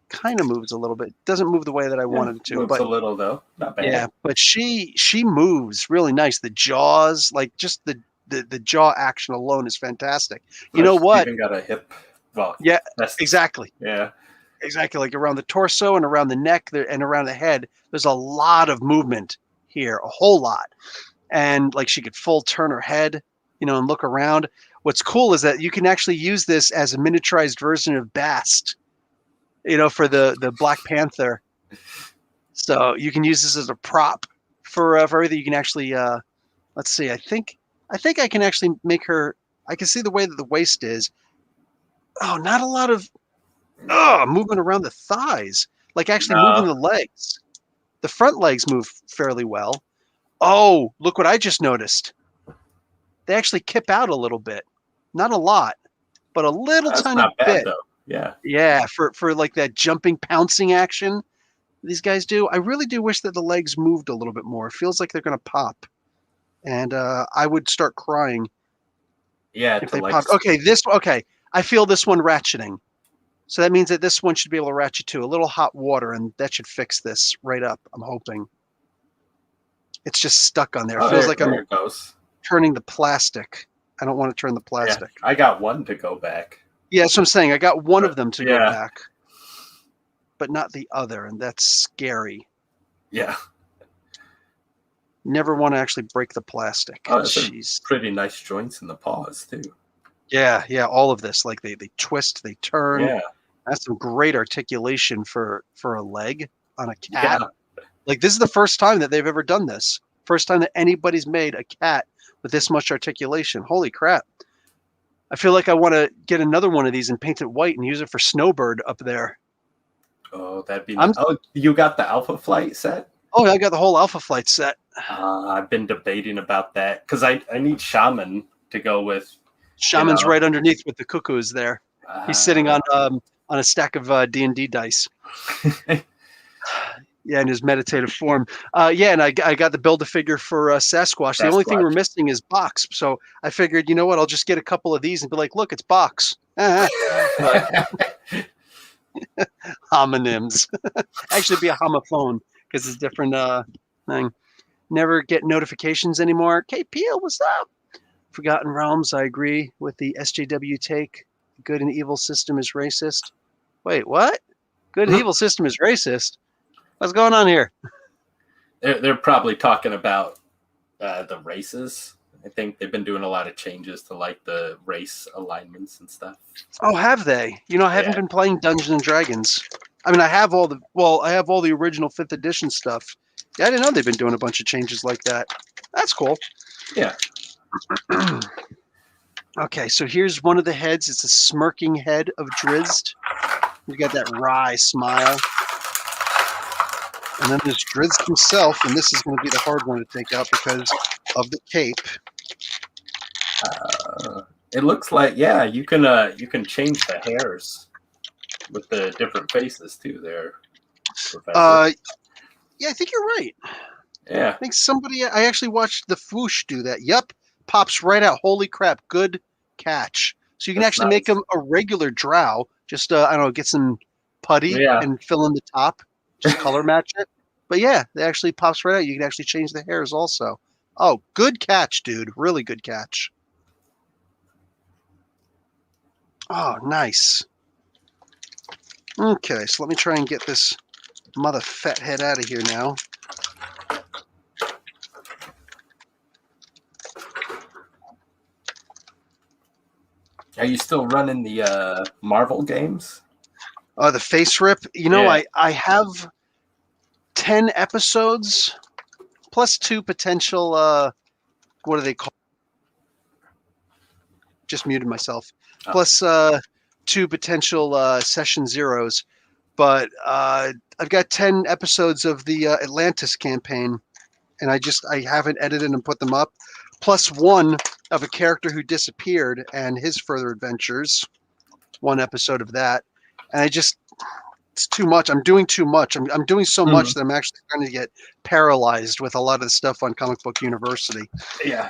kind of moves a little bit. It doesn't move the way that I wanted it to. Moves but a little though, not bad. Yeah, but she moves really nice. The jaws, like just the jaw action alone is fantastic. You know what? Even got a hip. Well, yeah, exactly. Yeah, exactly. Like around the torso and around the neck and around the head, there's a lot of movement here, a whole lot. And like she could full turn her head, and look around. What's cool is that you can actually use this as a miniaturized version of Bast, for the Black Panther. So you can use this as a prop for everything. You can actually, let's see. I think I can actually make her. I can see the way that the waist is. Oh, not a lot of movement around the thighs. Like actually moving the legs. The front legs move fairly well. Oh, look what I just noticed. They actually kip out a little bit. Not a lot, but a little tiny not bad, bit. Though. Yeah. Yeah, for like that jumping, pouncing action these guys do. I really do wish that the legs moved a little bit more. It feels like they're going to pop. And I would start crying. Yeah, if they pop. Okay, I feel this one ratcheting. So that means that this one should be able to ratchet too. A little hot water, and that should fix this right up, I'm hoping. It's just stuck on there. It feels like I'm turning the plastic. I don't want to turn the plastic. Yeah, I got one to go back. Yeah, that's what I'm saying. I got one of them to go back, but not the other, and that's scary. Yeah. Never want to actually break the plastic. Oh, jeez. Pretty nice joints in the paws too. Yeah, all of this. Like they twist, they turn. Yeah. That's some great articulation for a leg on a cat. Yeah. Like this is the first time that they've ever done this. First time that anybody's made a cat with this much articulation. Holy crap. I feel like I want to get another one of these and paint it white and use it for Snowbird up there. Oh, that'd be nice. Oh, you got the Alpha Flight set? Oh, I got the whole Alpha Flight set. I've been debating about that because I need Shaman to go with. Shaman's right underneath with the cuckoos there. He's sitting on a stack of D&D dice. Yeah, in his meditative form. And I got the Build-A-Figure for Sasquatch. The only thing we're missing is Box. So I figured, you know what, I'll just get a couple of these and be like, look, it's Box. Homonyms. Actually, it'd be a homophone because it's a different thing. Never get notifications anymore. KPL, what's up? Forgotten Realms, I agree with the SJW take. Good and evil system is racist. Wait, what? Good and evil system is racist? What's going on here? They're probably talking about the races. I think they've been doing a lot of changes to like the race alignments and stuff. Oh, have they? I haven't been playing Dungeons and Dragons. I mean, I have all the original 5th edition stuff. Yeah, I didn't know they've been doing a bunch of changes like that. That's cool. Yeah. Okay, so here's one of the heads. It's a smirking head of Drizzt. You got that wry smile. And then there's Drizzt himself, and this is going to be the hard one to take out because of the cape. It looks like you can change the hairs with the different faces too. There. Yeah, I think you're right. Yeah. I think I actually watched the Fwoosh do that. Yep. Pops right out. Holy crap. Good catch. So you can actually make him a regular drow. Just, get some putty and fill in the top. Just color match it. But yeah, it actually pops right out. You can actually change the hairs also. Oh, good catch, dude. Really good catch. Oh, nice. Okay, so let me try and get this mother fat head out of here now. Are you still running the Marvel games? The face rip. You know, Yeah. I have 10 episodes plus 2 potential. What do they call? Just muted myself. Oh. Plus 2 potential session zeros, but I've got 10 episodes of the Atlantis campaign, and I haven't edited and put them up. Plus 1 of a character who disappeared and his further adventures. 1 episode of that, and it's too much. I'm doing too much. I'm doing so much that I'm actually starting to get paralyzed with a lot of the stuff on Comic Book University. Yeah.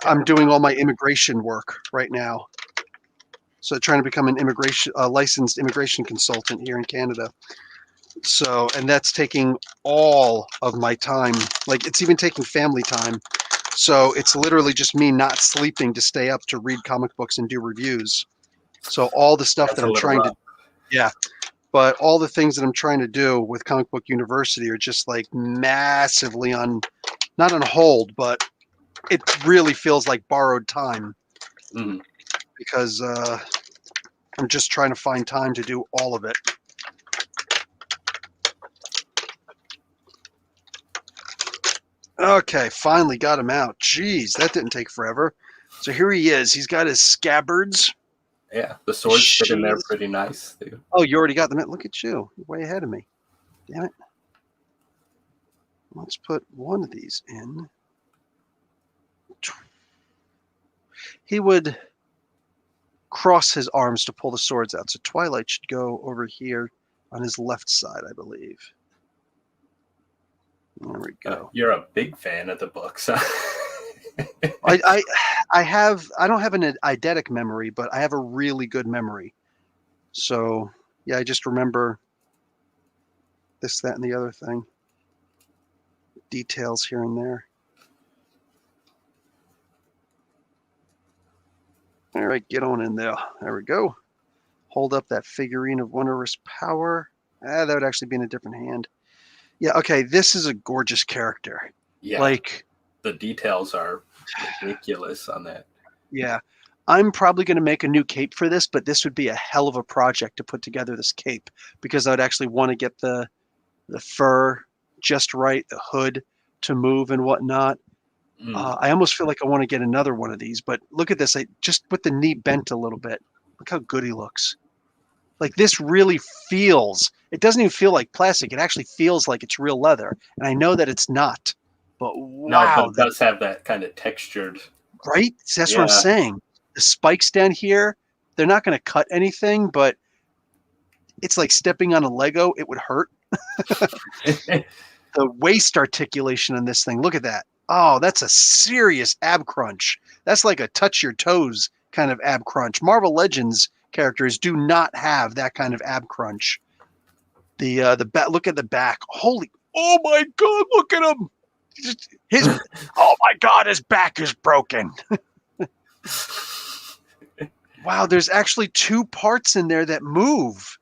I'm doing all my immigration work right now. So trying to become an licensed immigration consultant here in Canada. So, and that's taking all of my time. Like, it's even taking family time. So it's literally just me not sleeping to stay up to read comic books and do reviews. So all the stuff That's that I'm trying rough. but all the things that I'm trying to do with Comic Book University are just like massively not on hold, but it really feels like borrowed time because I'm just trying to find time to do all of it. Okay, finally got him out. Jeez, that didn't take forever. So here he is. He's got his scabbards. Yeah, the swords fit in there pretty nice, too. Oh, you already got them in? Look at you. You're way ahead of me. Damn it. Let's put one of these in. He would cross his arms to pull the swords out. So Twilight should go over here on his left side, I believe. There we go. You're a big fan of the books. I don't have an eidetic memory, but I have a really good memory. So yeah, I just remember this, that, and the other thing. Details here and there. All right, get on in there. There we go. Hold up that figurine of Wondrous Power. That would actually be in a different hand. Yeah, okay, this is a gorgeous character. Yeah, like the details are ridiculous on that. Yeah, I'm probably going to make a new cape for this, but this would be a hell of a project to put together this cape because I'd actually want to get the fur just right, the hood to move and whatnot. I almost feel like I want to get another one of these, but look at this. I just with the knee bent a little bit. Look how good he looks. Like this really feels, it doesn't even feel like plastic. It actually feels like it's real leather. And I know that it's not, but wow. No, but it does have that kind of textured. Right? That's what I'm saying. The spikes down here, they're not going to cut anything, but it's like stepping on a Lego. It would hurt. The waist articulation on this thing. Look at that. Oh, that's a serious ab crunch. That's like a touch your toes kind of ab crunch. Marvel Legends characters do not have that kind of ab crunch. The look at the back. Holy, oh my God, look at him. Oh my God, his back is broken. Wow, there's actually 2 parts in there that move.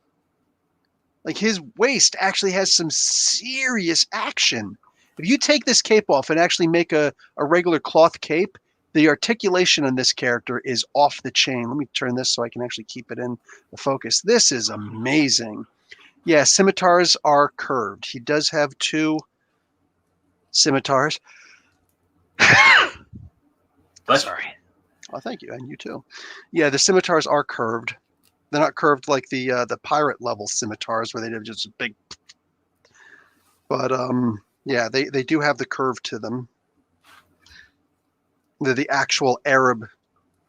Like his waist actually has some serious action. If you take this cape off and actually make a regular cloth cape, the articulation on this character is off the chain. Let me turn this so I can actually keep it in the focus. This is amazing. Yeah, scimitars are curved. He does have 2 scimitars. Sorry. Oh, thank you, and you too. Yeah, the scimitars are curved. They're not curved like the pirate level scimitars where they have just a big. But yeah, they do have the curve to them. They're the actual Arab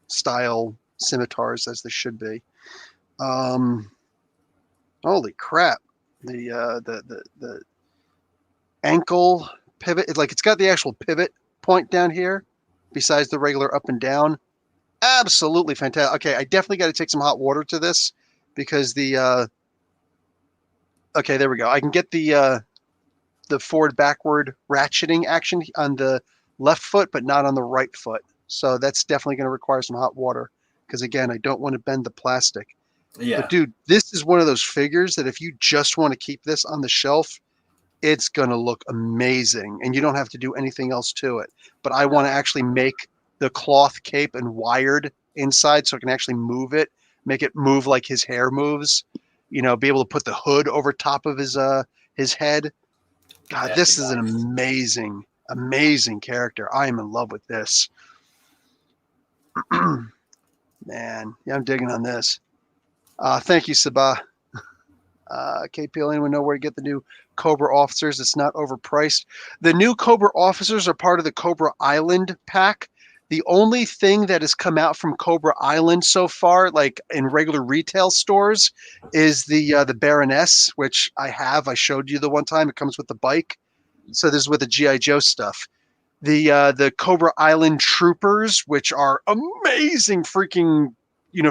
style scimitars, as they should be. Holy crap! The ankle pivot, it's got the actual pivot point down here, besides the regular up and down. Absolutely fantastic. Okay, I definitely got to take some hot water to this because okay, there we go. I can get the forward backward ratcheting action on the left foot, but not on the right foot. So that's definitely going to require some hot water because again, I don't want to bend the plastic. Yeah. But dude, this is one of those figures that if you just want to keep this on the shelf, it's going to look amazing and you don't have to do anything else to it. But I want to actually make the cloth cape and wired inside so it can actually move it, make it move like his hair moves. You know, be able to put the hood over top of his head. God, this is an amazing, amazing character. I am in love with this. Man, yeah, I'm digging on this. Thank you, Sabah. KPL, anyone know where to get the new Cobra officers? It's not overpriced. The new Cobra officers are part of the Cobra Island pack. The only thing that has come out from Cobra Island so far, like in regular retail stores, is the Baroness, which I have. I showed you the one time. It comes with the bike. So this is with the G.I. Joe stuff. The Cobra Island Troopers, which are amazing freaking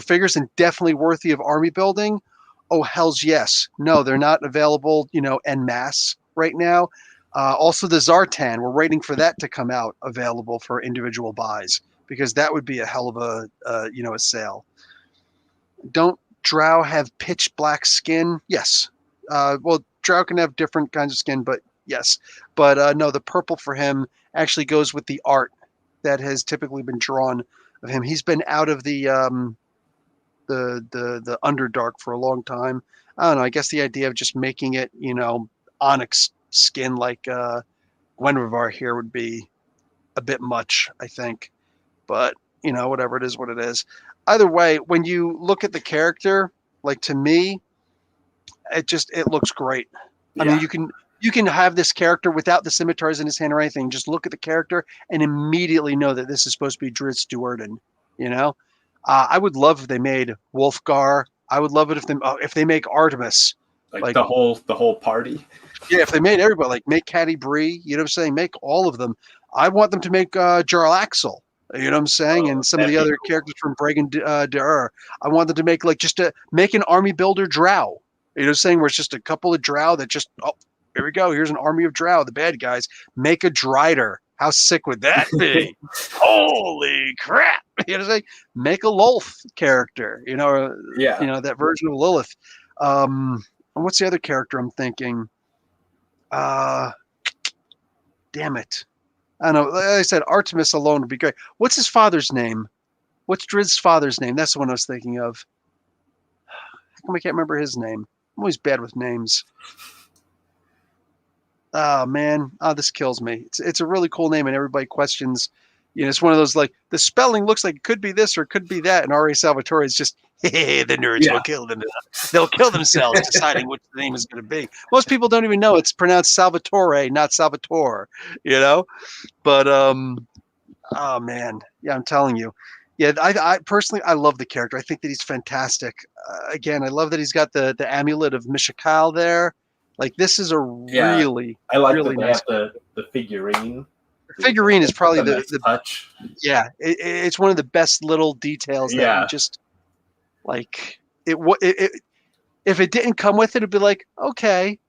figures and definitely worthy of army building. Oh, hells yes. No, they're not available, en masse right now. Also, the Zartan, we're waiting for that to come out available for individual buys because that would be a hell of a sale. Don't Drow have pitch black skin? Yes. Well, Drow can have different kinds of skin, but yes. But no, the purple for him actually goes with the art that has typically been drawn of him. He's been out of the Underdark for a long time. I don't know. I guess the idea of just making it, onyx skin like Gwenrivar here would be a bit much, I think. But, whatever it is, what it is. Either way, when you look at the character, like to me, it looks great. Yeah. I mean, you can have this character without the scimitars in his hand or anything. Just look at the character and immediately know that this is supposed to be Drizzt Do'Urden, I would love if they made Wolfgar. I would love it if they make Artemis. Like the whole party. Yeah, if they made everybody, like make Caddy Bree, you know what I'm saying? Make all of them. I want them to make Jarl Axel, you know what I'm saying? And some of the other characters from Bragan de I want them to make make an army builder Drow. You know what I'm saying? Where it's just a couple of Drow that just, here we go. Here's an army of Drow, the bad guys. Make a Drider. How sick would that be? Holy crap. You know what I'm saying? Make a Lolth character, that version of Lilith. And what's the other character I'm thinking? Damn it. I don't know. Like I said, Artemis alone would be great. What's his father's name? What's Drizzt's father's name? That's the one I was thinking of. How come I can't remember his name? I'm always bad with names. Oh man, this kills me. It's a really cool name, and everybody questions. It's one of those like the spelling looks like it could be this or it could be that, and R.A. Salvatore is just, hey, the nerds will kill them. They'll kill themselves deciding which the name is going to be. Most people don't even know it's pronounced Salvatore, not Salvatore. But oh man, yeah, I'm telling you. Yeah, I personally I love the character. I think that he's fantastic. Again, I love that he's got the amulet of Mishakal there. Like this is a really, I like really that they nice. have the figurine. The figurine is probably the touch. Yeah, it's one of the best little details that you just like. If it didn't come with it, it'd be like, okay,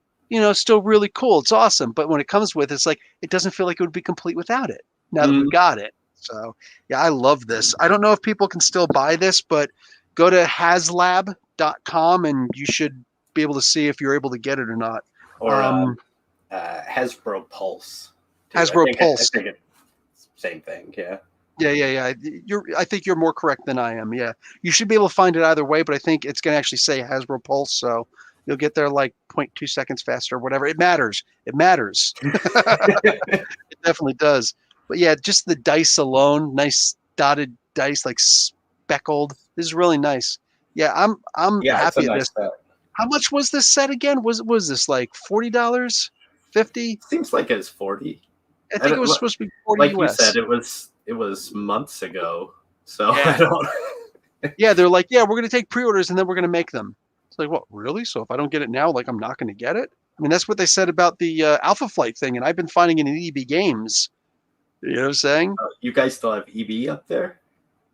still really cool. It's awesome. But when it comes with it, it's like it doesn't feel like it would be complete without it. Now that we got it. So yeah, I love this. I don't know if people can still buy this, but go to haslab.com and you should be able to see if you're able to get it or not. Or Hasbro Pulse. Hasbro Pulse. I think it's same thing. Yeah. Yeah. I think you're more correct than I am. Yeah, you should be able to find it either way, but I think it's going to actually say Hasbro Pulse, so you'll get there like 0.2 seconds faster or whatever. It matters. It definitely does. But yeah, just the dice alone, nice dotted dice, like speckled. This is really nice. Yeah, I'm happy at this. Set. How much was this set again? Was this like $40? $50? Seems like it's 40. I think it was supposed to be 40 like US. You said, it was months ago. So I don't. Yeah, they're like, yeah, we're going to take pre-orders and then we're going to make them. It's like, what, really? So if I don't get it now, like I'm not going to get it? I mean, that's what they said about the Alpha Flight thing, and I've been finding it in EB Games. You know what I'm saying? You guys still have EB up there?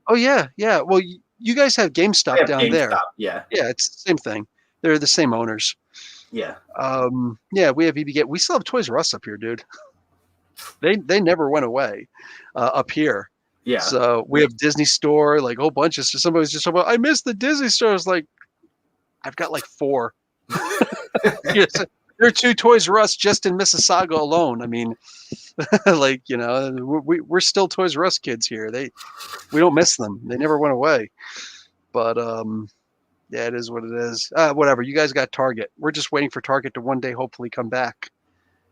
Oh, yeah. Well, you guys have GameStop down there. Yeah. Yeah, it's the same thing. They're the same owners. Yeah. Yeah, we have EB Games. We still have Toys R Us up here, dude. They never went away up here. Yeah. So we have Disney Store, like a whole bunch of stuff. Somebody's just talking about, I missed the Disney Store. I was like, I've got like 4. Yes. There are 2 Toys R Us just in Mississauga alone. I mean, like, you know, we're still Toys R Us kids here. We don't miss them. They never went away. But yeah, it is what it is. Whatever. You guys got Target. We're just waiting for Target to one day hopefully come back,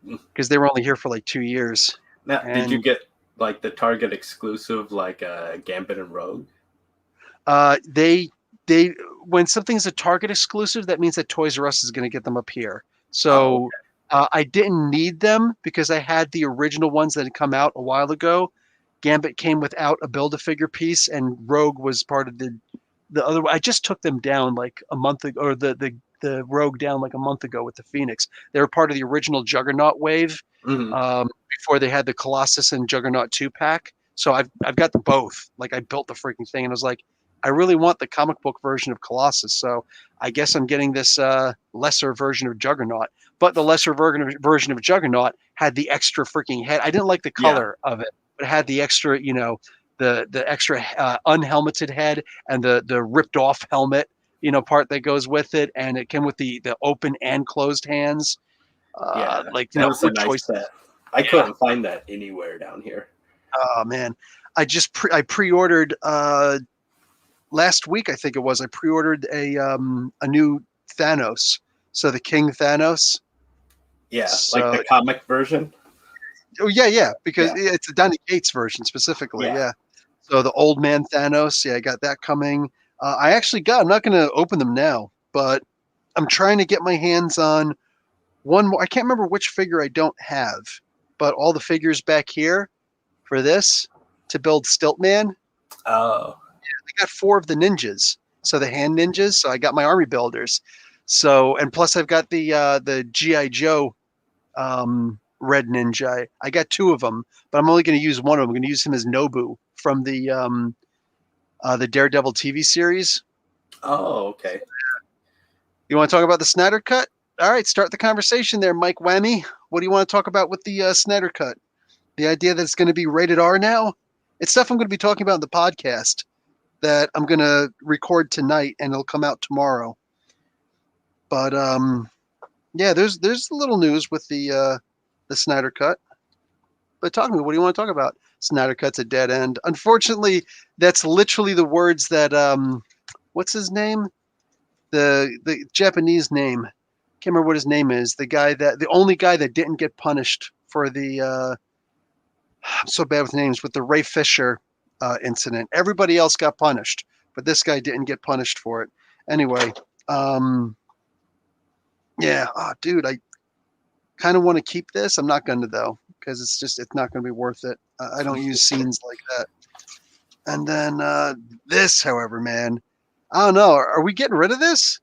because they were only here for like 2 years. Now, did you get like the Target exclusive, like Gambit and Rogue? They when something's a Target exclusive, that means that Toys R Us is going to get them up here. So I didn't need them because I had the original ones that had come out a while ago. Gambit came without a Build-A-Figure piece, and Rogue was part of the other. I just took them down like a month ago, or the Rogue down like a month ago with the Phoenix. They were part of the original Juggernaut wave before they had the Colossus and Juggernaut 2-pack. So I've got them both. Like, I built the freaking thing, and I was like, I really want the comic book version of Colossus, so I guess I'm getting this lesser version of Juggernaut. But the lesser version of Juggernaut had the extra freaking head. I didn't like the color of it, but it had the extra, you know, the extra unhelmeted head and the ripped off helmet, you know, part that goes with it, and it came with the open and closed hands. Like, you know, was a nice set. I couldn't find that anywhere down here. Oh man, I pre-ordered last week, I think it was. I pre-ordered a new Thanos, so the King Thanos. Yeah, so, like the comic version. Oh yeah, because it's the Donny Cates version specifically. Yeah. So the old man Thanos. Yeah, I got that coming. I actually got. I'm not going to open them now, but I'm trying to get my hands on one more. I can't remember which figure I don't have, but all the figures back here for this to build Stiltman. Oh. I got 4 of the ninjas, so the hand ninjas. So I got my army builders. So, and plus I've got the G.I. Joe red ninja. I got 2 of them, but I'm only going to use one of them. I'm going to use him as Nobu from the Daredevil TV series. Oh, okay. You want to talk about the Snyder Cut? All right, start the conversation there, Mike Whammy. What do you want to talk about with the Snyder Cut? The idea that it's going to be rated R now? It's stuff I'm going to be talking about in the podcast that I'm going to record tonight, and it'll come out tomorrow. But yeah, there's a little news with the Snyder Cut. But talk to me. What do you want to talk about? Snyder Cut's a dead end. Unfortunately, that's literally the words that what's his name? The Japanese name. Can't remember what his name is. The only guy that didn't get punished for the I'm so bad with names, with the Ray Fisher incident. Everybody else got punished, but this guy didn't get punished for it. Anyway, yeah, dude, I kind of want to keep this. I'm not going to, though, because it's not going to be worth it. I don't use scenes like that. And then this, however, man, I don't know. Are we getting rid of this?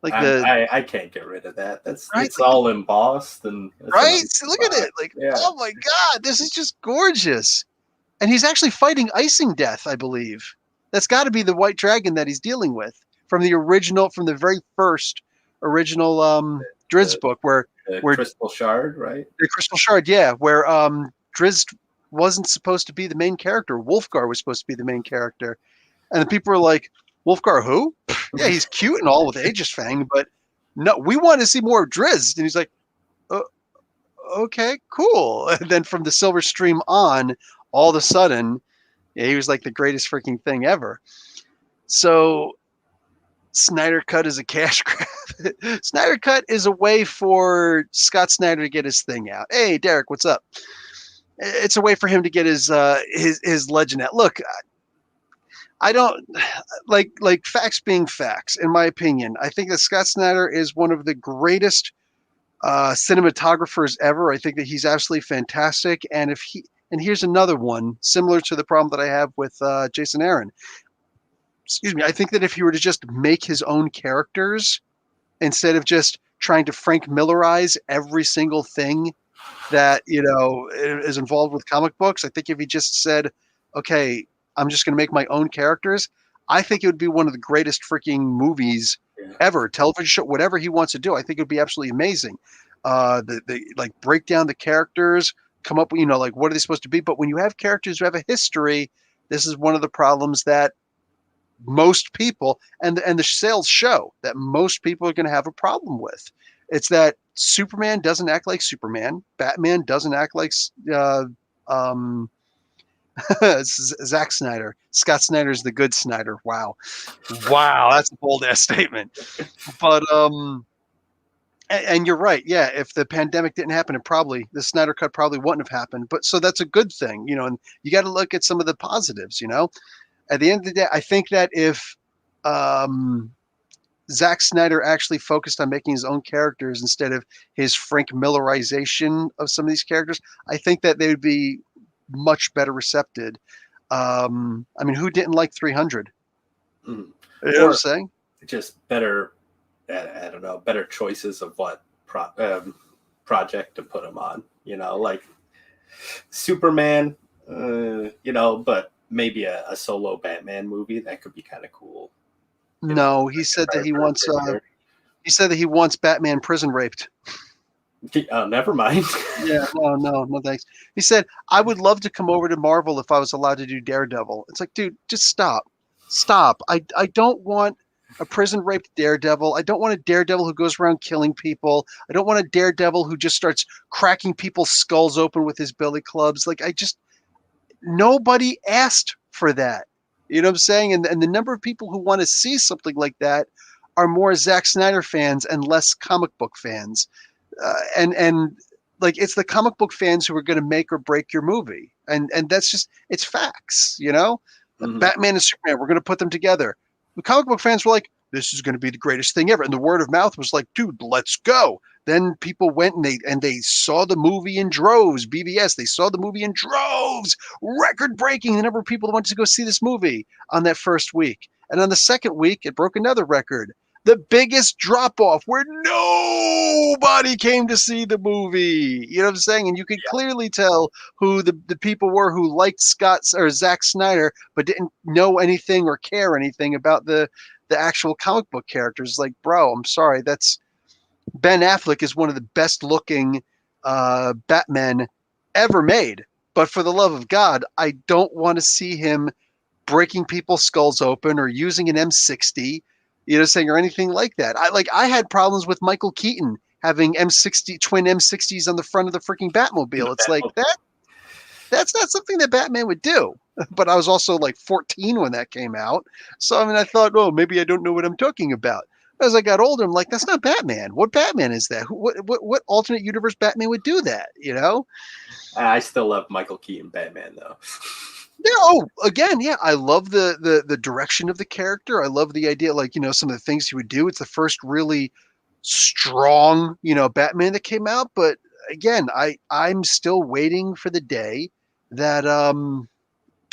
Like I can't get rid of that. It's all embossed and right. See, look at it. Like, oh my god, this is just gorgeous. And he's actually fighting icing death, I believe. That's got to be the white dragon that he's dealing with from the very first original Drizzt book, where Crystal Shard, right? The Crystal Shard, yeah, where Drizzt wasn't supposed to be the main character. Wolfgar was supposed to be the main character, and the people were like, "Wolfgar, who? Yeah, he's cute and all with Aegis Fang, but no, we want to see more of Drizzt." And he's like, "Okay, cool." And then from the Silver Stream on, all of a sudden, yeah, he was like the greatest freaking thing ever. So Snyder Cut is a cash grab. Snyder Cut is a way for Scott Snyder to get his thing out. Hey, Derek, what's up? It's a way for him to get his legend out. Look, I don't like facts being facts. In my opinion, I think that Scott Snyder is one of the greatest cinematographers ever. I think that he's absolutely fantastic. And here's another one similar to the problem that I have with Jason Aaron. Excuse me. I think that if he were to just make his own characters instead of just trying to Frank Millerize every single thing that, you know, is involved with comic books, I think if he just said, okay, I'm just going to make my own characters, I think it would be one of the greatest freaking movies ever, television show, whatever he wants to do. I think it would be absolutely amazing. The like break down the characters, come up with, you know, like what are they supposed to be? But when you have characters who have a history, this is one of the problems that most people and the sales show that most people are going to have a problem with. It's that Superman doesn't act like Superman. Batman doesn't act like Zack Snyder. Scott Snyder's the good Snyder. Wow, that's a bold ass statement. But and you're right. Yeah, if the pandemic didn't happen, the Snyder Cut probably wouldn't have happened. But so that's a good thing, and you got to look at some of the positives. At the end of the day, I think that if Zack Snyder actually focused on making his own characters instead of his Frank Millerization of some of these characters, I think that they would be much better recepted. I mean, who didn't like 300? Mm. You know what I'm saying? Just better, I don't know, better choices of what project to put him on. Like Superman, but maybe a solo Batman movie that could be kind of cool. No, he said that he wants. He said that he wants Batman prison raped. Never mind. Yeah, no, thanks. He said, I would love to come over to Marvel if I was allowed to do Daredevil. It's like, dude, just stop. I don't want a prison raped Daredevil. I don't want a Daredevil who goes around killing people. I don't want a Daredevil who just starts cracking people's skulls open with his billy clubs. Like, nobody asked for that. You know what I'm saying? And the number of people who want to see something like that are more Zack Snyder fans and less comic book fans. And like, it's the comic book fans who are going to make or break your movie. And that's just, it's facts, Mm-hmm. Batman and Superman, we're going to put them together. The comic book fans were like, this is going to be the greatest thing ever. And the word of mouth was like, dude, let's go. Then people went and they saw the movie in droves. BBS, they saw the movie in droves. Record breaking the number of people that wanted to go see this movie on that first week. And on the second week, it broke another record. The biggest drop off where nobody came to see the movie. You know what I'm saying? And you could clearly tell who the people were who liked Zack Snyder, but didn't know anything or care anything about the actual comic book characters. Like, bro, I'm sorry. Ben Affleck is one of the best looking Batmen ever made. But for the love of God, I don't want to see him breaking people's skulls open or using an M60. Or anything like that. I had problems with Michael Keaton having twin M60s on the front of the freaking Batmobile. It's like that's not something that Batman would do. But I was also like 14 when that came out. So I mean, I thought, oh, maybe I don't know what I'm talking about. As I got older, I'm like, that's not Batman. What Batman is that? What alternate universe Batman would do that? I still love Michael Keaton Batman though. Yeah. Oh, again, yeah. I love the direction of the character. I love the idea, like, some of the things he would do. It's the first really strong, Batman that came out. But again, I'm still waiting for the day that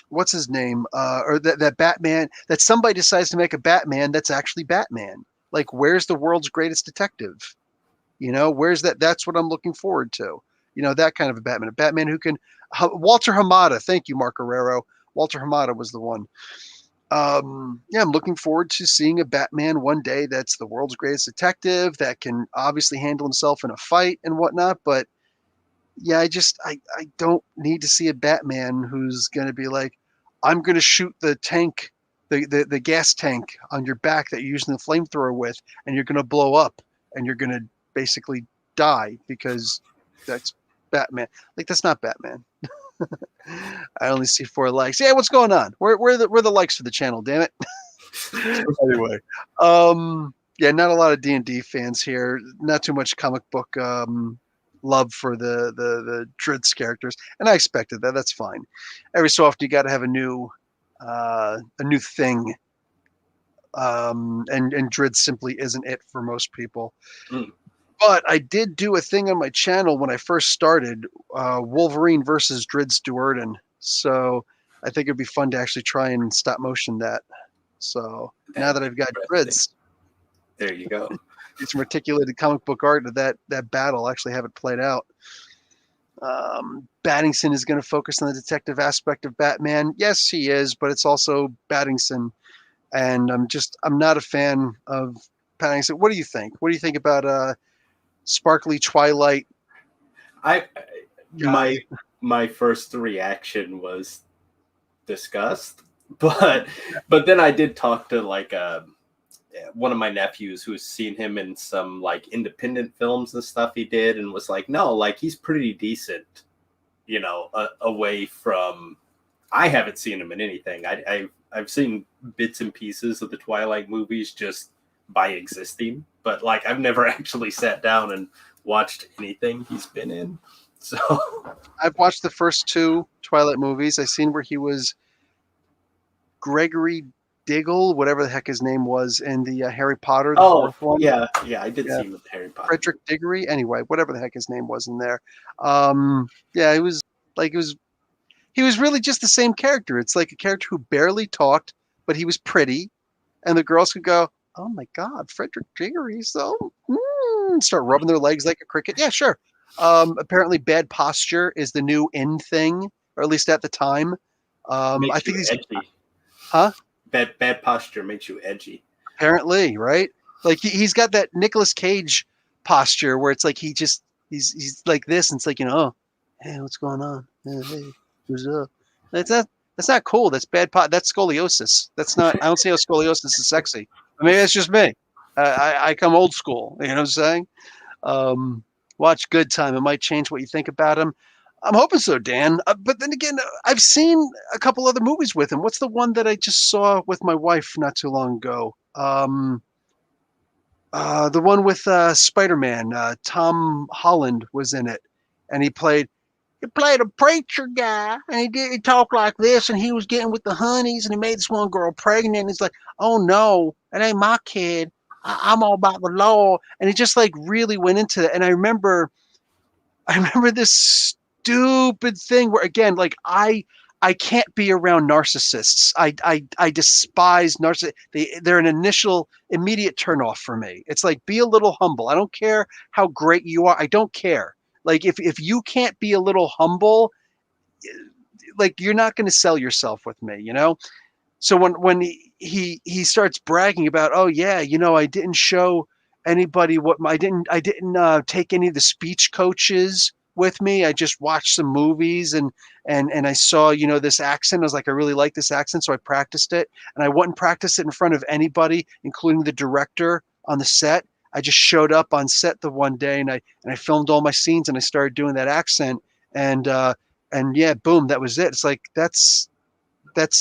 what's his name? Or that Batman, that somebody decides to make a Batman that's actually Batman. Like, where's the world's greatest detective? Where's that? That's what I'm looking forward to. That kind of a Batman who can. Walter Hamada, thank you, Mark Herrero. Walter Hamada was the one. I'm looking forward to seeing a Batman one day that's the world's greatest detective that can obviously handle himself in a fight and whatnot. But yeah, I don't need to see a Batman who's going to be like, I'm going to shoot the tank, the gas tank on your back that you're using the flamethrower with, and you're going to blow up and you're going to basically die because that's Batman. Like, that's not Batman. I only see 4 likes. Yeah, what's going on? Where are the likes for the channel? Damn it. Anyway, yeah, not a lot of D&D fans here. Not too much comic book love for the Drizzt characters, and I expected that. That's fine. Every so often, you got to have a new thing, and Drizzt simply isn't it for most people. Mm. But I did do a thing on my channel when I first started, Wolverine versus Drizzt Do'Urden. So I think it'd be fun to actually try and stop motion that. So now that I've got Drizzt, there you go. Get some articulated comic book art of that battle. Actually have it played out. Battingson is going to focus on the detective aspect of Batman. Yes, he is, but it's also Battingson, and I'm not a fan of Pattinson. What do you think? What do you think about sparkly Twilight? My first reaction was disgust, but then I did talk to like one of my nephews who's seen him in some like independent films and stuff he did, and was like, no, like he's pretty decent, you know, away from. I haven't seen him in anything. I've seen bits and pieces of the Twilight movies just by existing, but like I've never actually sat down and watched anything he's been in. So I've watched the first 2 Twilight movies. I've seen where he was Gregory Diggle, whatever the heck his name was, in the Harry Potter, the 4th one. Yeah, I did see him with Harry Potter. Frederick Diggory, anyway, whatever the heck his name was in there. Yeah, he was really just the same character. It's like a character who barely talked, but he was pretty, and the girls could go, "Oh my God, Frederick Diggory!" So start rubbing their legs like a cricket. Yeah, sure. Apparently, bad posture is the new in thing, or at least at the time. I think he's edgy. Huh? Bad posture makes you edgy. Apparently, right? Like he's got that Nicolas Cage posture where it's like he's like this, and it's like, oh, hey, what's going on? Hey, what's up? That's not cool. That's bad. That's scoliosis. That's not. I don't see how scoliosis is sexy. Maybe that's just me. I come old school. You know what I'm saying? Watch Good Time. It might change what you think about him. I'm hoping so, Dan. But then again, I've seen a couple other movies with him. What's the one that I just saw with my wife not too long ago? The one with Spider-Man. Tom Holland was in it, and he played a preacher guy, and he talked like this, and he was getting with the honeys, and he made this one girl pregnant, and he's like, "Oh no, it ain't my kid. I'm all about the law," and he just like really went into it. And I remember this stupid thing where, again, like I can't be around narcissists. I despise narcissists. They're an immediate turnoff for me. It's like, be a little humble. I don't care how great you are. I don't care. Like if you can't be a little humble, like you're not going to sell yourself with me, you know? So when he starts bragging about, oh yeah, I didn't show anybody I didn't take any of the speech coaches with me. I just watched some movies and I saw, this accent. I was like, I really like this accent, so I practiced it. And I wouldn't practice it in front of anybody, including the director on the set. I just showed up on set the one day and I filmed all my scenes and I started doing that accent and yeah, boom, that was it. It's like that's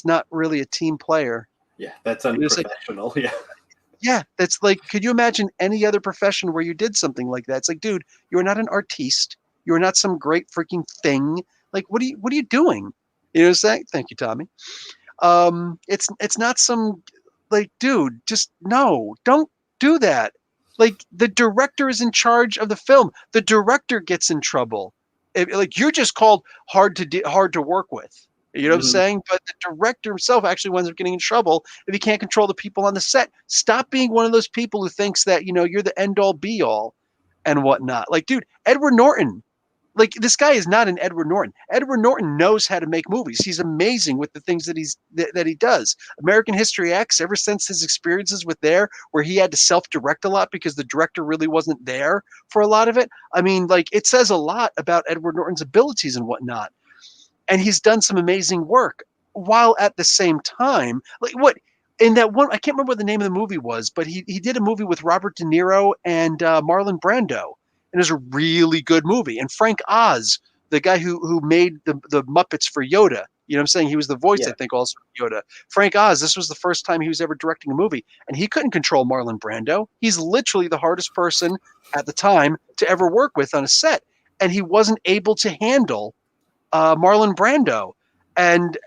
not really a team player. Yeah, that's unprofessional. Like, yeah, that's like, could you imagine any other profession where you did something like that? It's like, dude, you're not an artiste. You're not some great freaking thing. Like, what are you doing? You know what I'm saying? Thank you, Tommy. It's not some, like, dude, just no, don't do that. Like, the director is in charge of the film. The director gets in trouble. Like, you're just called hard to work with. You know what I'm saying? But the director himself actually winds up getting in trouble if he can't control the people on the set. Stop being one of those people who thinks that, you're the end all be all and whatnot. Like, dude, Edward Norton. Like, this guy is not an Edward Norton. Edward Norton knows how to make movies. He's amazing with the things that he does. American History X, ever since his experiences with there, where he had to self-direct a lot because the director really wasn't there for a lot of it. I mean, like, it says a lot about Edward Norton's abilities and whatnot. And he's done some amazing work, while at the same time, like what in that one, I can't remember what the name of the movie was, but he did a movie with Robert De Niro and Marlon Brando. And it was a really good movie. And Frank Oz, the guy who made the Muppets for Yoda, you know what I'm saying? He was the voice, I think, also of Yoda. Frank Oz, this was the first time he was ever directing a movie. And he couldn't control Marlon Brando. He's literally the hardest person at the time to ever work with on a set. And he wasn't able to handle Marlon Brando. And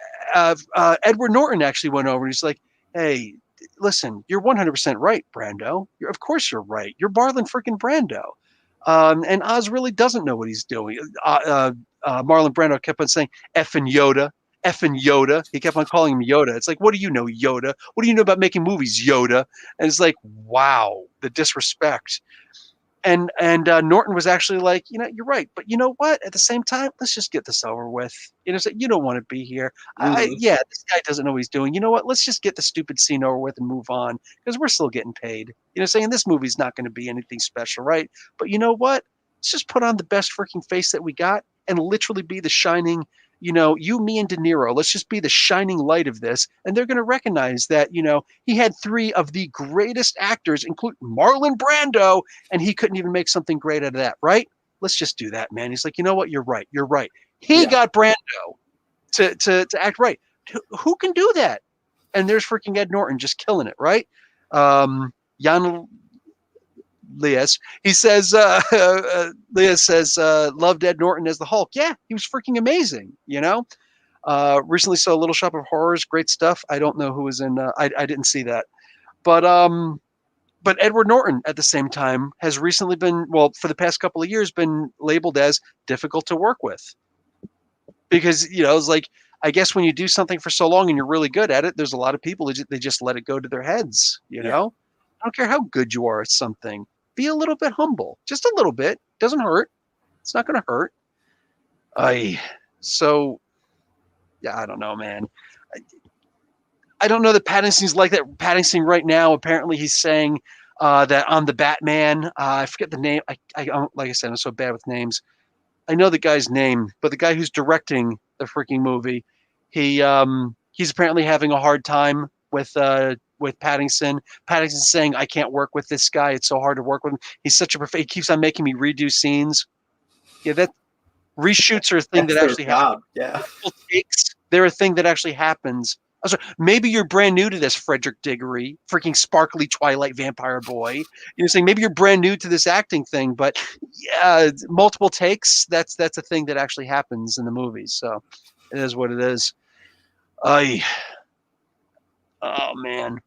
Edward Norton actually went over and he's like, hey, listen, you're 100% right, Brando. Of course you're right. You're Marlon freaking Brando. And Oz really doesn't know what he's doing. Marlon Brando kept on saying, effing Yoda, effing Yoda. He kept on calling him Yoda. It's like, what do you know, Yoda? What do you know about making movies, Yoda? And it's like, wow, the disrespect. And Norton was actually like, you're right, but you know what? At the same time, let's just get this over with. So you don't want to be here. Yeah, this guy doesn't know what he's doing. You know what? Let's just get the stupid scene over with and move on because we're still getting paid. Saying this movie's not going to be anything special, right? But you know what? Let's just put on the best freaking face that we got and literally be the shining, you, me, and De Niro, let's just be the shining light of this. And they're going to recognize that, he had three of the greatest actors, including Marlon Brando, and he couldn't even make something great out of that, right? Let's just do that, man. He's like, you know what? You're right. You're right. He got Brando to act right. Who can do that? And there's freaking Ed Norton just killing it, right? Jan Lias, he says, Lias says, loved Ed Norton as the Hulk. Yeah, he was freaking amazing, Recently saw Little Shop of Horrors, great stuff. I don't know who was in, I didn't see that. But Edward Norton at the same time has recently been, well, for the past couple of years, been labeled as difficult to work with. Because, it's like, I guess when you do something for so long and you're really good at it, there's a lot of people they just let it go to their heads, I don't care how good you are at something. Be a little bit humble, just a little bit. Doesn't hurt. It's not going to hurt. So, yeah, I don't know, man. I don't know that Pattinson's like that. Pattinson right now, apparently he's saying that on the Batman, I forget the name. I like I said, I'm so bad with names. I know the guy's name, but the guy who's directing the freaking movie, he's apparently having a hard time with Pattinson. Pattinson's saying, I can't work with this guy. It's so hard to work with him. He's such a he keeps on making me redo scenes. Yeah, that reshoots are a thing that actually happens. Yeah. They're a thing that actually happens. Maybe you're brand new to this, Frederick Diggory, freaking sparkly Twilight vampire boy. You're saying maybe you're brand new to this acting thing, but yeah, multiple takes, that's a thing that actually happens in the movies. So it is what it is. Oh man.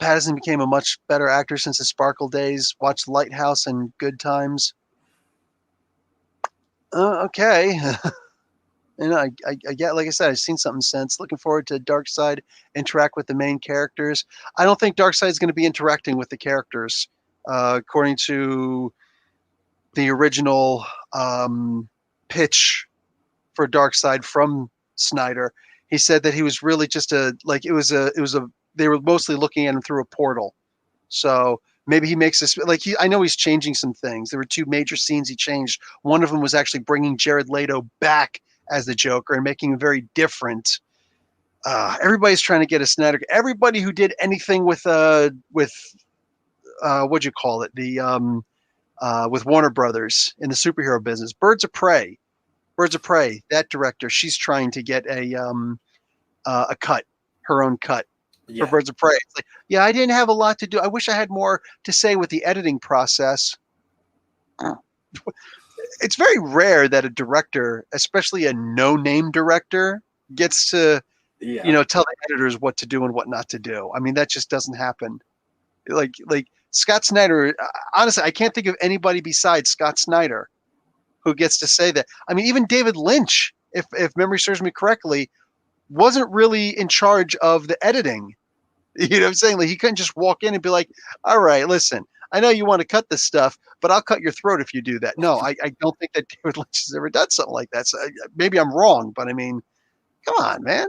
Pattinson became a much better actor since his Sparkle days. Watched Lighthouse and Good Times. Okay. And I get, like I said, I've seen something since. Looking forward to Darkseid interact with the main characters. I don't think Darkseid is going to be interacting with the characters, according to the original pitch for Darkseid from Snyder. He said that he was really just they were mostly looking at him through a portal. So maybe he makes this I know he's changing some things. There were two major scenes he changed. One of them was actually bringing Jared Leto back as the Joker and making him very different. Everybody's trying to get a Snyder. Everybody who did anything with what'd you call it? With Warner Brothers in the superhero business, Birds of Prey, that director, she's trying to get a cut, her own cut for Birds of Prey. It's like, yeah, I didn't have a lot to do. I wish I had more to say with the editing process. It's very rare that a director, especially a no-name director, gets to, tell the editors what to do and what not to do. I mean, that just doesn't happen. Like Scott Snyder, honestly, I can't think of anybody besides Scott Snyder who gets to say that. I mean, even David Lynch, if memory serves me correctly, wasn't really in charge of the editing. You know what I'm saying? Like, he couldn't just walk in and be like, all right, listen, I know you want to cut this stuff, but I'll cut your throat if you do that. No, I don't think that David Lynch has ever done something like that. So maybe I'm wrong, but I mean, come on, man.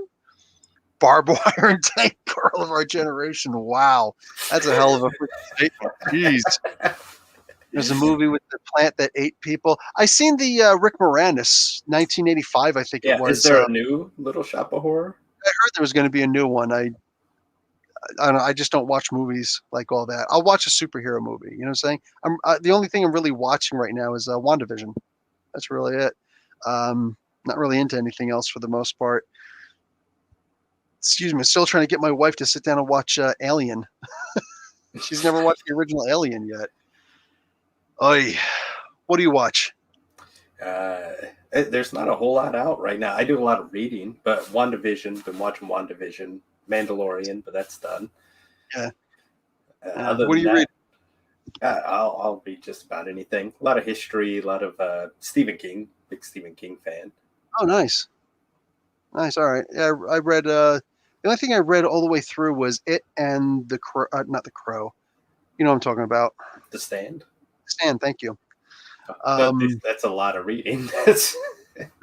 Barbed Wire and Tank Girl of Our Generation. Wow. That's a hell of a statement. Jeez. There's a movie with the plant that ate people. I seen the Rick Moranis, 1985, I think it was. Is there a new Little Shop of Horror? I heard there was going to be a new one. I don't know. I just don't watch movies like all that. I'll watch a superhero movie. You know what I'm saying? The only thing I'm really watching right now is WandaVision. That's really it. Not really into anything else for the most part. Excuse me. Still trying to get my wife to sit down and watch Alien. She's never watched the original Alien yet. Oy. What do you watch? There's not a whole lot out right now. I do a lot of reading, but WandaVision, been watching WandaVision, Mandalorian, but that's done. Yeah. What do you read? I'll read just about anything. A lot of history, a lot of Stephen King. Big Stephen King fan. Oh, nice. Nice. All right. Yeah, I read. The only thing I read all the way through was it and the Crow. Not the Crow. You know what I'm talking about. The Stand. Stand. Thank you. That's a lot of reading. It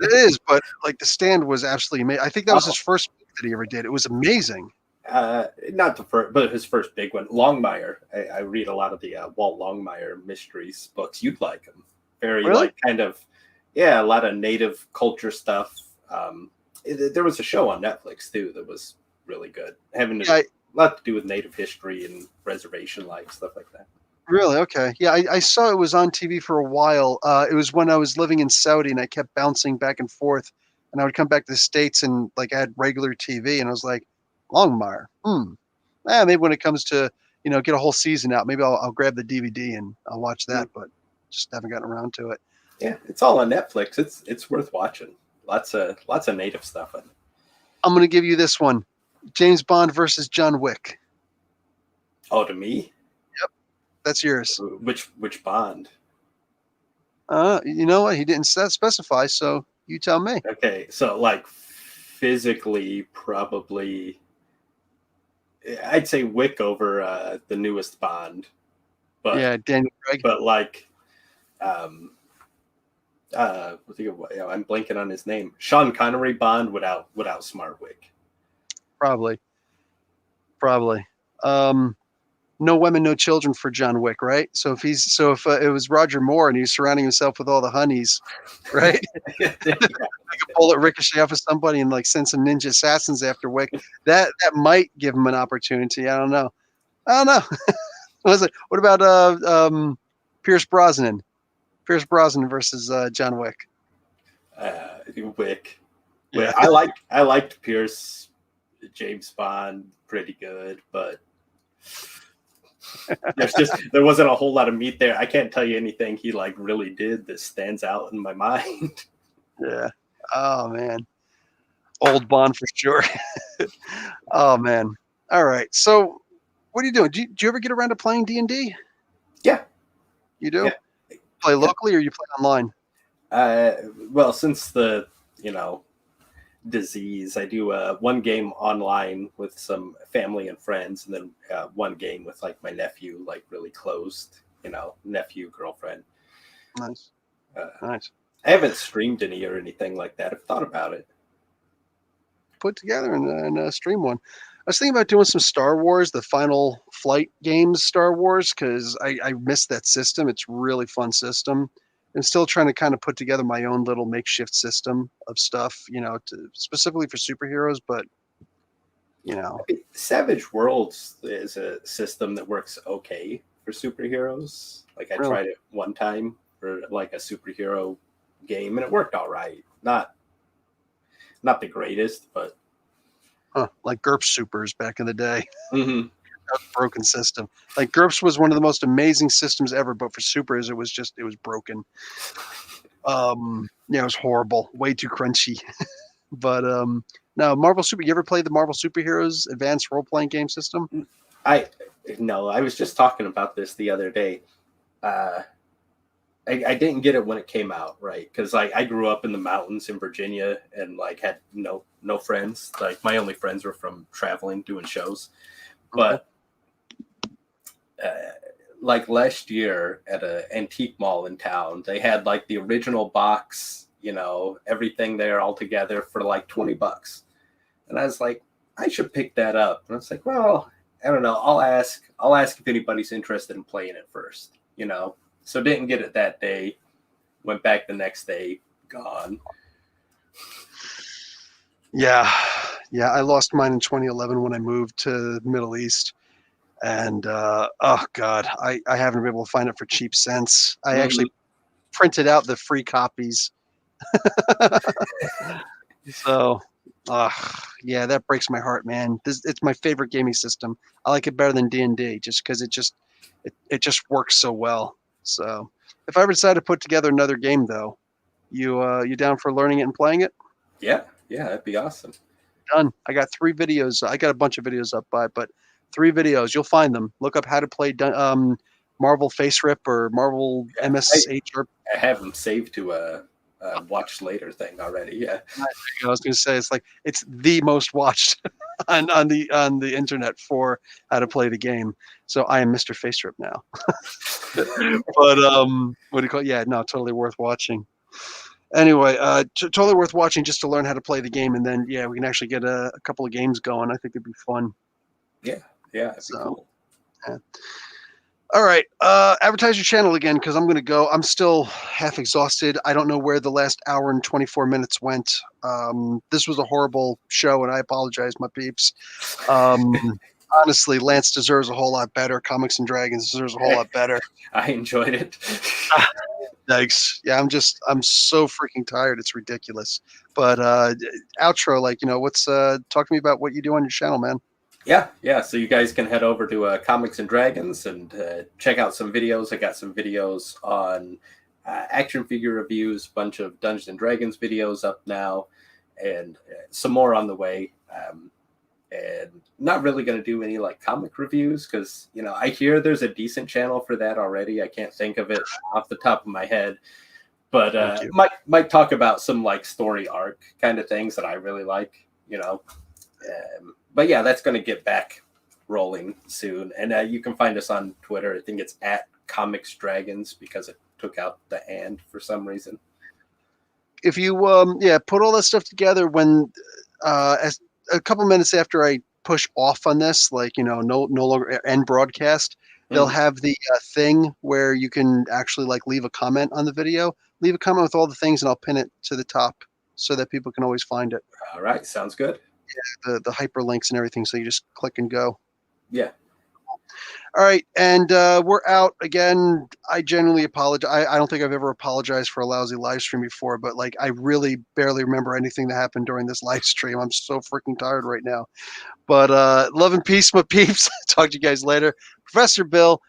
is, but like The Stand was absolutely amazing. I think that was his first book that he ever did. It was amazing. Not the first, but his first big one. Longmire. I read a lot of the Walt Longmire mysteries books. You'd like them. Very really? like kind of Yeah, a lot of native culture stuff. There was a show on Netflix too that was really good, having a lot to do with native history and reservation life, stuff like that. Really? Okay. Yeah, I saw it was on TV for a while. It was when I was living in Saudi, and I kept bouncing back and forth. And I would come back to the States, and like I had regular TV, and I was like, Longmire. Maybe when it comes to get a whole season out, maybe I'll grab the DVD and I'll watch that. But just haven't gotten around to it. Yeah, it's all on Netflix. It's worth watching. Lots of native stuff in it. I'm gonna give you this one: James Bond versus John Wick. Oh, to me? Yep, that's yours. Which Bond? You know what? He didn't specify, so you tell me. Okay, so like physically, probably, I'd say Wick over the newest Bond. But yeah, Daniel Craig. But like, I'm blanking on his name. Sean Connery Bond would outsmart Wick. Probably. No Women, No Children for John Wick, right? So if it was Roger Moore and he's surrounding himself with all the honeys, right? Like a bullet ricochet off of somebody and like send some ninja assassins after Wick. That might give him an opportunity. I don't know. What about Pierce Brosnan? Pierce Brosnan versus John Wick. Wick. Yeah. I liked Pierce, James Bond pretty good, but there wasn't a whole lot of meat there. I can't tell you anything he like really did that stands out in my mind. Yeah. Oh man. Old Bond for sure. Oh man. All right. So what are you doing? Do you ever get around to playing D&D? Yeah. You do? Yeah. Play locally or you play online? Well, since the disease, I do one game online with some family and friends, and then one game with like my nephew, like really closed, nephew, girlfriend. Nice. Nice. I haven't streamed any or anything like that. I've thought about it. Put together and stream one. I was thinking about doing some Star Wars, the Final Flight games, Star Wars, because I missed that system. It's a really fun system. I'm still trying to kind of put together my own little makeshift system of stuff, specifically for superheroes. But, Savage Worlds is a system that works okay for superheroes. Like I tried it one time for like a superhero game, and it worked all right. Not the greatest, but like GURPS Supers back in the day. Mm-hmm. Broken system. Like GURPS was one of the most amazing systems ever, but for supers it was broken. It was horrible, way too crunchy. But now Marvel Super. You ever played the Marvel Superheroes Advanced Role Playing Game system? I was just talking about this the other day. I didn't get it when it came out, right? Because I grew up in the mountains in Virginia and like had no friends. Like my only friends were from traveling, doing shows. But like last year at an antique mall in town, they had like the original box, everything there all together for like $20. And I was like, I should pick that up. And I was like, well, I don't know. I'll ask if anybody's interested in playing it first, So didn't get it that day. Went back the next day, gone. Yeah. I lost mine in 2011 when I moved to the Middle East. And oh God, I haven't been able to find it for cheap cents. I actually printed out the free copies. So, yeah, that breaks my heart, man. It's my favorite gaming system. I like it better than D&D just because it just works so well. So, if I ever decide to put together another game, though, you down for learning it and playing it? Yeah, that'd be awesome. Done. I got 3 videos. I got a bunch of videos up but 3 videos. You'll find them. Look up how to play Marvel Face Rip or Marvel MSH. I have them saved to a watch later thing already. Yeah. I was going to say it's the most watched on the internet for how to play the game. So I am Mr. Face Rip now. But what do you call it? Yeah, no, totally worth watching. Anyway, totally worth watching just to learn how to play the game, and then we can actually get a couple of games going. I think it'd be fun. Yeah, it'd be cool. Yeah. All right. Advertise your channel again because I'm going to go. I'm still half exhausted. I don't know where the last hour and 24 minutes went. This was a horrible show, and I apologize, my peeps. Honestly, Lance deserves a whole lot better. Comics and Dragons deserves a whole lot better. I enjoyed it. Thanks. Yeah, I'm so freaking tired. It's ridiculous. But outro, like, what's talk to me about what you do on your channel, man. Yeah. So you guys can head over to Comics and Dragons and check out some videos. I got some videos on action figure reviews, bunch of Dungeons and Dragons videos up now, and some more on the way. And not really going to do any like comic reviews because, I hear there's a decent channel for that already. I can't think of it off the top of my head, but might talk about some like story arc kind of things that I really like, but yeah, that's going to get back rolling soon. And you can find us on Twitter. I think it's at Comics Dragons because it took out the "and" for some reason. If you put all that stuff together when as a couple minutes after I push off on this, like, no longer end broadcast, they'll have the thing where you can actually like leave a comment on the video. Leave a comment with all the things, and I'll pin it to the top so that people can always find it. All right, sounds good. Yeah, the hyperlinks and everything, so you just click and go. Yeah. All right, and we're out again. I genuinely apologize. I don't think I've ever apologized for a lousy live stream before, but like I really barely remember anything that happened during this live stream. I'm so freaking tired right now. But love and peace, my peeps. Talk to you guys later. Professor Bill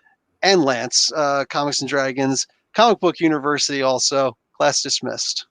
and Lance, Comics and Dragons, Comic Book University also. Class dismissed.